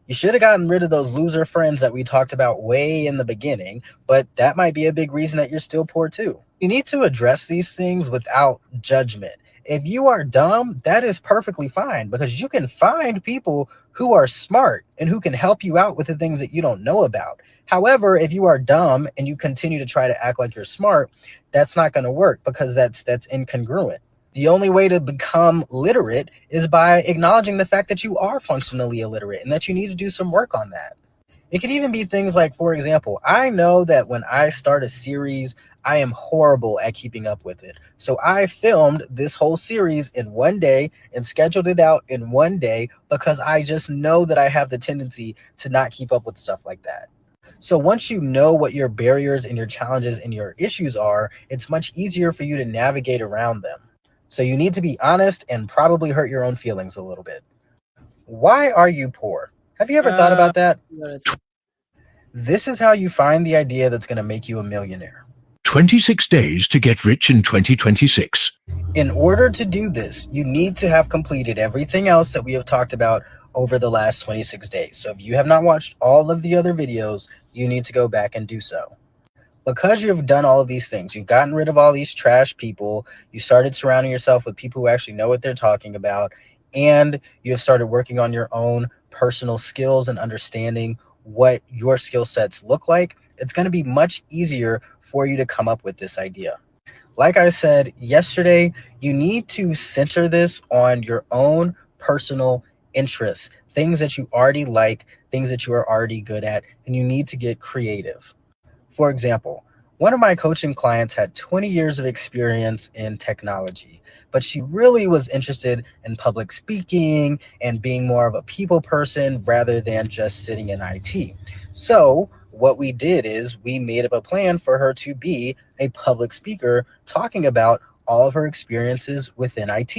You should have gotten rid of those loser friends that we talked about way in the beginning, but that might be a big reason that you're still poor too. You need to address these things without judgment. If you are dumb, that is perfectly fine because you can find people who are smart and who can help you out with the things that you don't know about. However, if you are dumb and you continue to try to act like you're smart, that's not going to work because that's incongruent. The only way to become literate is by acknowledging the fact that you are functionally illiterate and that you need to do some work on that. It could even be things like, for example, I know that when I start a series, I am horrible at keeping up with it. So I filmed this whole series in one day and scheduled it out in one day because I just know that I have the tendency to not keep up with stuff like that. So once you know what your barriers and your challenges and your issues are, it's much easier for you to navigate around them. So you need to be honest and probably hurt your own feelings a little bit. Why are you poor? Have you ever thought about that? This is how you find the idea that's going to make you a millionaire. 26 days to get rich in 2026. In order to do this, you need to have completed everything else that we have talked about over the last 26 days. So if you have not watched all of the other videos, you need to go back and do so. Because you've done all of these things, you've gotten rid of all these trash people, you started surrounding yourself with people who actually know what they're talking about, and you have started working on your own personal skills and understanding what your skill sets look like, it's going to be much easier for you to come up with this idea. Like I said yesterday, you need to center this on your own personal interests, things that you already like, things that you are already good at, and you need to get creative. For example, One of my coaching clients had 20 years of experience in technology, but she really was interested in public speaking and being more of a people person rather than just sitting in IT. So what we did is we made up a plan for her to be a public speaker talking about all of her experiences within IT.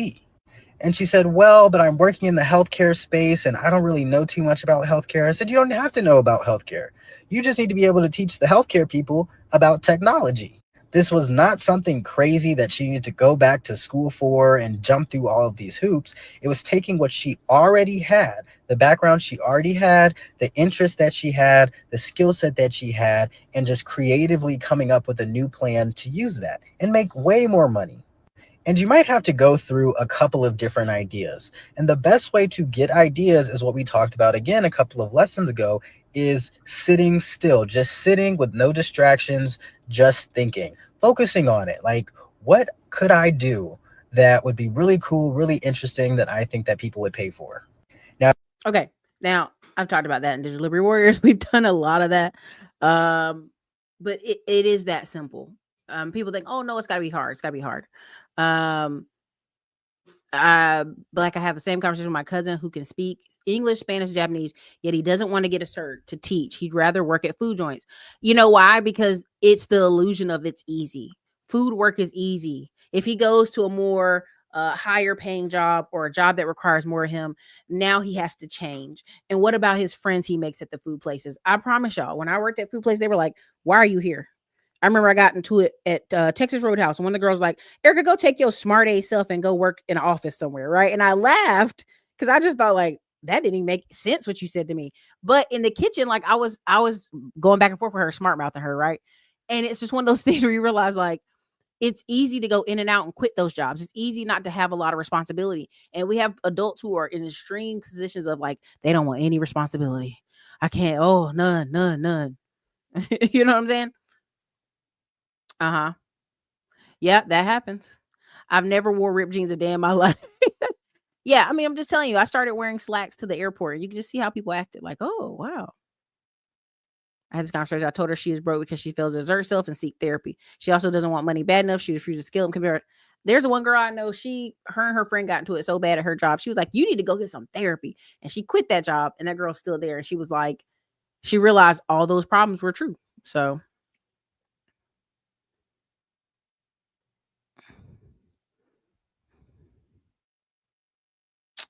And she said, well, but I'm working in the healthcare space and I don't really know too much about healthcare. I said, you don't have to know about healthcare. You just need to be able to teach the healthcare people about technology. This was not something crazy that she needed to go back to school for and jump through all of these hoops. It was taking what she already had, the background she already had, the interest that she had, the skill set that she had, and just creatively coming up with a new plan to use that and make way more money. And you might have to go through a couple of different ideas. And the best way to get ideas is what we talked about again a couple of lessons ago, is sitting still, just sitting with no distractions, just thinking, focusing on it. Like, what could I do that would be really cool, really interesting, that I think that people would pay for? Okay. Now, I've talked about that in Digital Liberty Warriors. We've done a lot of that. But it is that simple. People think, oh no, it's gotta be hard. It's gotta be hard. Like I have the same conversation with my cousin who can speak English, Spanish, Japanese, yet he doesn't want to get a cert to teach. He'd rather work at food joints. You know why? Because it's the illusion of it's easy. Food work is easy. If he goes to a more higher paying job or a job that requires more of him, now he has to change. And what about his friends he makes at the food places? I promise y'all, when I worked at food place, they were like, why are you here? I remember I got into it at Texas Roadhouse. And one of the girls was like, Erica, go take your smart ass self and go work in an office somewhere, right? And I laughed because I just thought, like, that didn't even make sense what you said to me. But in the kitchen, like I was going back and forth with her, smart mouthing her, right? And it's just one of those things where you realize, like, it's easy to go in and out and quit those jobs. It's easy not to have a lot of responsibility. And we have adults who are in extreme positions of like, they don't want any responsibility. I can't, none. You know what I'm saying? Uh-huh. Yeah, that happens. I've never wore ripped jeans a day in my life. Yeah, I mean, I'm just telling you, I started wearing slacks to the airport. You can just see how people acted. Like, oh, wow. I had this conversation. I told her she is broke because she fails to exert herself and seek therapy. She also doesn't want money bad enough. She refuses to skill and compare. There's the one girl I know, her and her friend got into it so bad at her job. She was like, you need to go get some therapy. And she quit that job, and that girl's still there. And she was like, she realized all those problems were true. So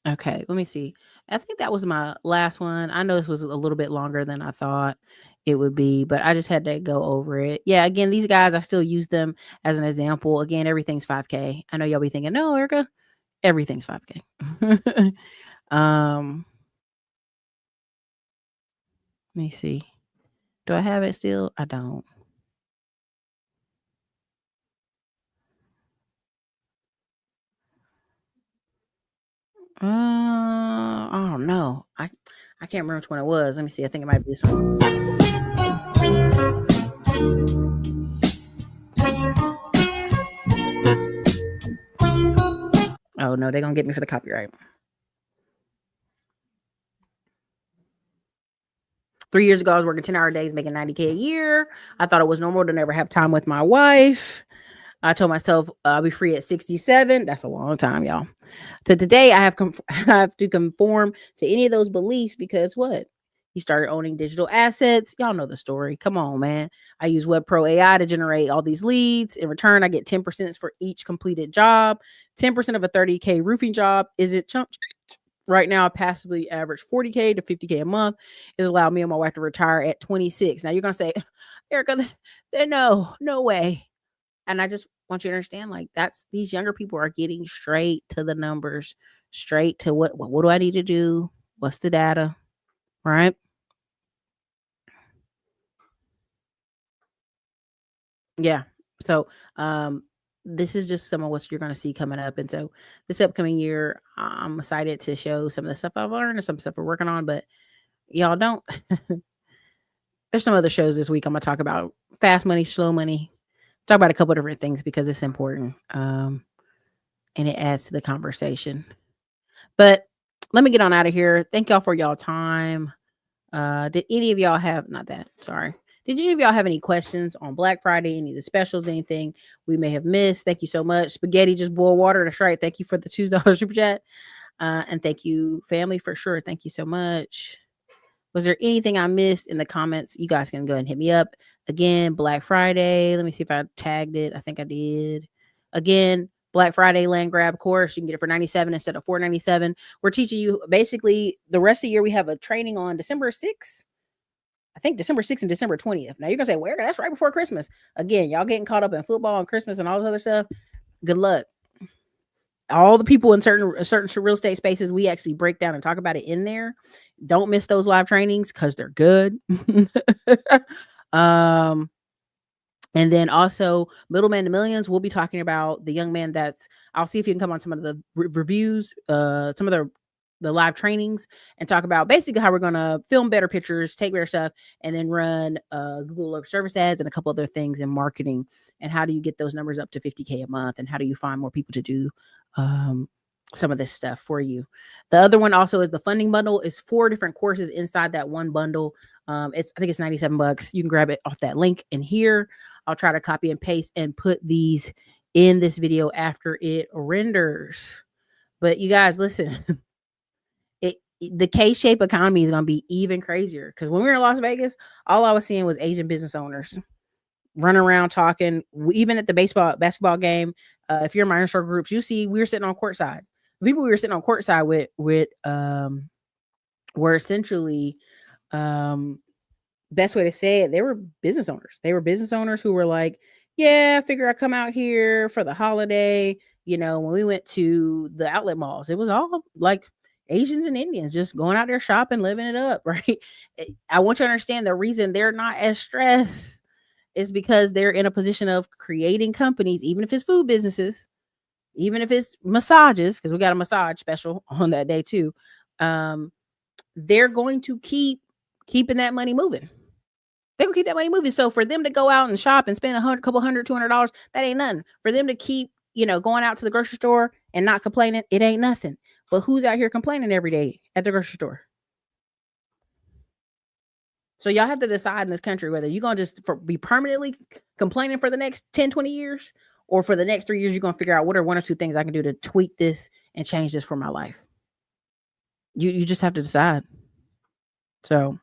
okay, let me see. I think that was my last one. I know this was a little bit longer than I thought it would be, but I just had to go over it. Yeah, again, these guys, I still use them as an example. Again, everything's 5K. I know y'all be thinking, no, Erica, everything's 5K. Let me see. Do I have it still? I don't. I don't know. I can't remember which one it was. Let me see. I think it might be this one. Oh no, they're gonna get me for the copyright. 3 years ago, I was working 10-hour days, making $90K a year. I thought it was normal to never have time with my wife. I told myself I'll be free at 67. That's a long time, y'all. So today I have to conform to any of those beliefs because what? He started owning digital assets. Y'all know the story. Come on, man. I use WebPro AI to generate all these leads. In return, I get 10% for each completed job. 10% of a 30K roofing job. Is it chump? Right now, I passively average 40K to 50K a month. It's allowed me and my wife to retire at 26. Now you're going to say, Erica, no way. And I just want you to understand, like, these younger people are getting straight to the numbers, straight to what do I need to do? What's the data? Right? Yeah. So, this is just some of what you're going to see coming up. And so this upcoming year, I'm excited to show some of the stuff I've learned and some stuff we're working on, but y'all don't, there's some other shows this week. I'm going to talk about fast money, slow money, talk about a couple of different things because it's important. And it adds to the conversation, but let me get on out of here. Thank y'all for y'all time. Did any of y'all have, not that, sorry. Did any of y'all have any questions on Black Friday, any of the specials, anything we may have missed? Thank you so much. Spaghetti just boiled water. That's right. Thank you for the $2 super chat. And thank you, family, for sure. Thank you so much. Was there anything I missed in the comments? You guys can go ahead and hit me up. Again, Black Friday. Let me see if I tagged it. I think I did. Again, Black Friday land grab course. You can get it for $97 instead of $497. We're teaching you basically the rest of the year. We have a training on December 6th. I think December 6th and December 20th. Now you're going to say, where? That's right before Christmas. Again, y'all getting caught up in football and Christmas and all this other stuff. Good luck. All the people in certain real estate spaces, we actually break down and talk about it in there. Don't miss those live trainings because they're good. And then also Middleman to Millions, we'll be talking about the young man I'll see if you can come on some of the reviews, some of the live trainings, and talk about basically how we're going to film better pictures, take better stuff, and then run Google Local Service ads and a couple other things in marketing. And how do you get those numbers up to 50K a month? And how do you find more people to do some of this stuff for you? The other one also is the funding bundle. Is 4 different courses inside that one bundle. I think it's $97. You can grab it off that link in here. I'll try to copy and paste and put these in this video after it renders. But you guys, listen, the K-shaped economy is going to be even crazier, because when we were in Las Vegas, all I was seeing was Asian business owners running around talking. Even at the basketball game, if you're in my instructor groups, you see we were sitting on courtside. The people we were sitting on courtside with were essentially, best way to say it, they were business owners. They were business owners who were like, yeah, I figure I'd come out here for the holiday. You know, when we went to the outlet malls, it was all like Asians and Indians just going out there shopping, living it up, right? I want you to understand the reason they're not as stressed is because they're in a position of creating companies, even if it's food businesses, even if it's massages, because we got a massage special on that day too. They're going to keeping that money moving. They're gonna keep that money moving. So for them to go out and shop and spend $200, that ain't nothing. For them to keep, going out to the grocery store and not complaining, it ain't nothing. But who's out here complaining every day at the grocery store? So y'all have to decide in this country whether you're going to just be permanently complaining for the next 10, 20 years, or for the next 3 years, you're going to figure out what are 1 or 2 things I can do to tweak this and change this for my life. You just have to decide. So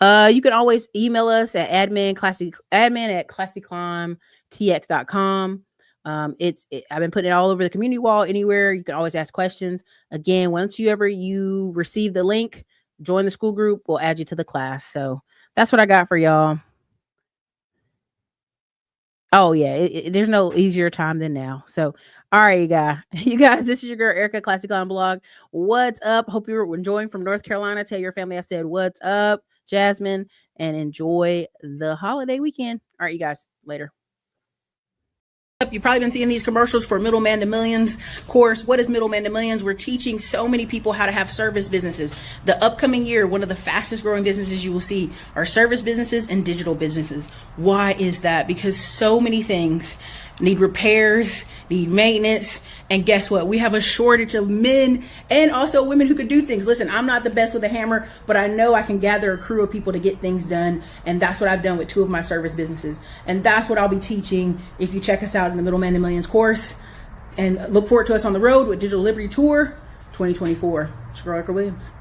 you can always email us at admin@classyclimbtx.com. I've been putting it all over the community wall, anywhere. You can always ask questions. Again, once you receive the link, join the school group, we'll add you to the class. So that's what I got for y'all. Oh yeah, there's no easier time than now. So all right, you guys, this is your girl Erica, Classy Climb Blog. What's up? Hope you're enjoying from North Carolina. Tell your family I said what's up, Jasmine, and enjoy the holiday weekend. All right, you guys, later. You've probably been seeing these commercials for Middleman to Millions course. What is Middleman to Millions? We're teaching so many people how to have service businesses. The upcoming year, one of the fastest growing businesses you will see are service businesses and digital businesses. Why is that? Because so many things need repairs, need maintenance, and guess what? We have a shortage of men and also women who can do things. Listen, I'm not the best with a hammer, but I know I can gather a crew of people to get things done, and that's what I've done with 2 of my service businesses, and that's what I'll be teaching if you check us out in the Middleman to Millions course. And look forward to us on the road with Digital Liberty Tour 2024. It's Erica Williams.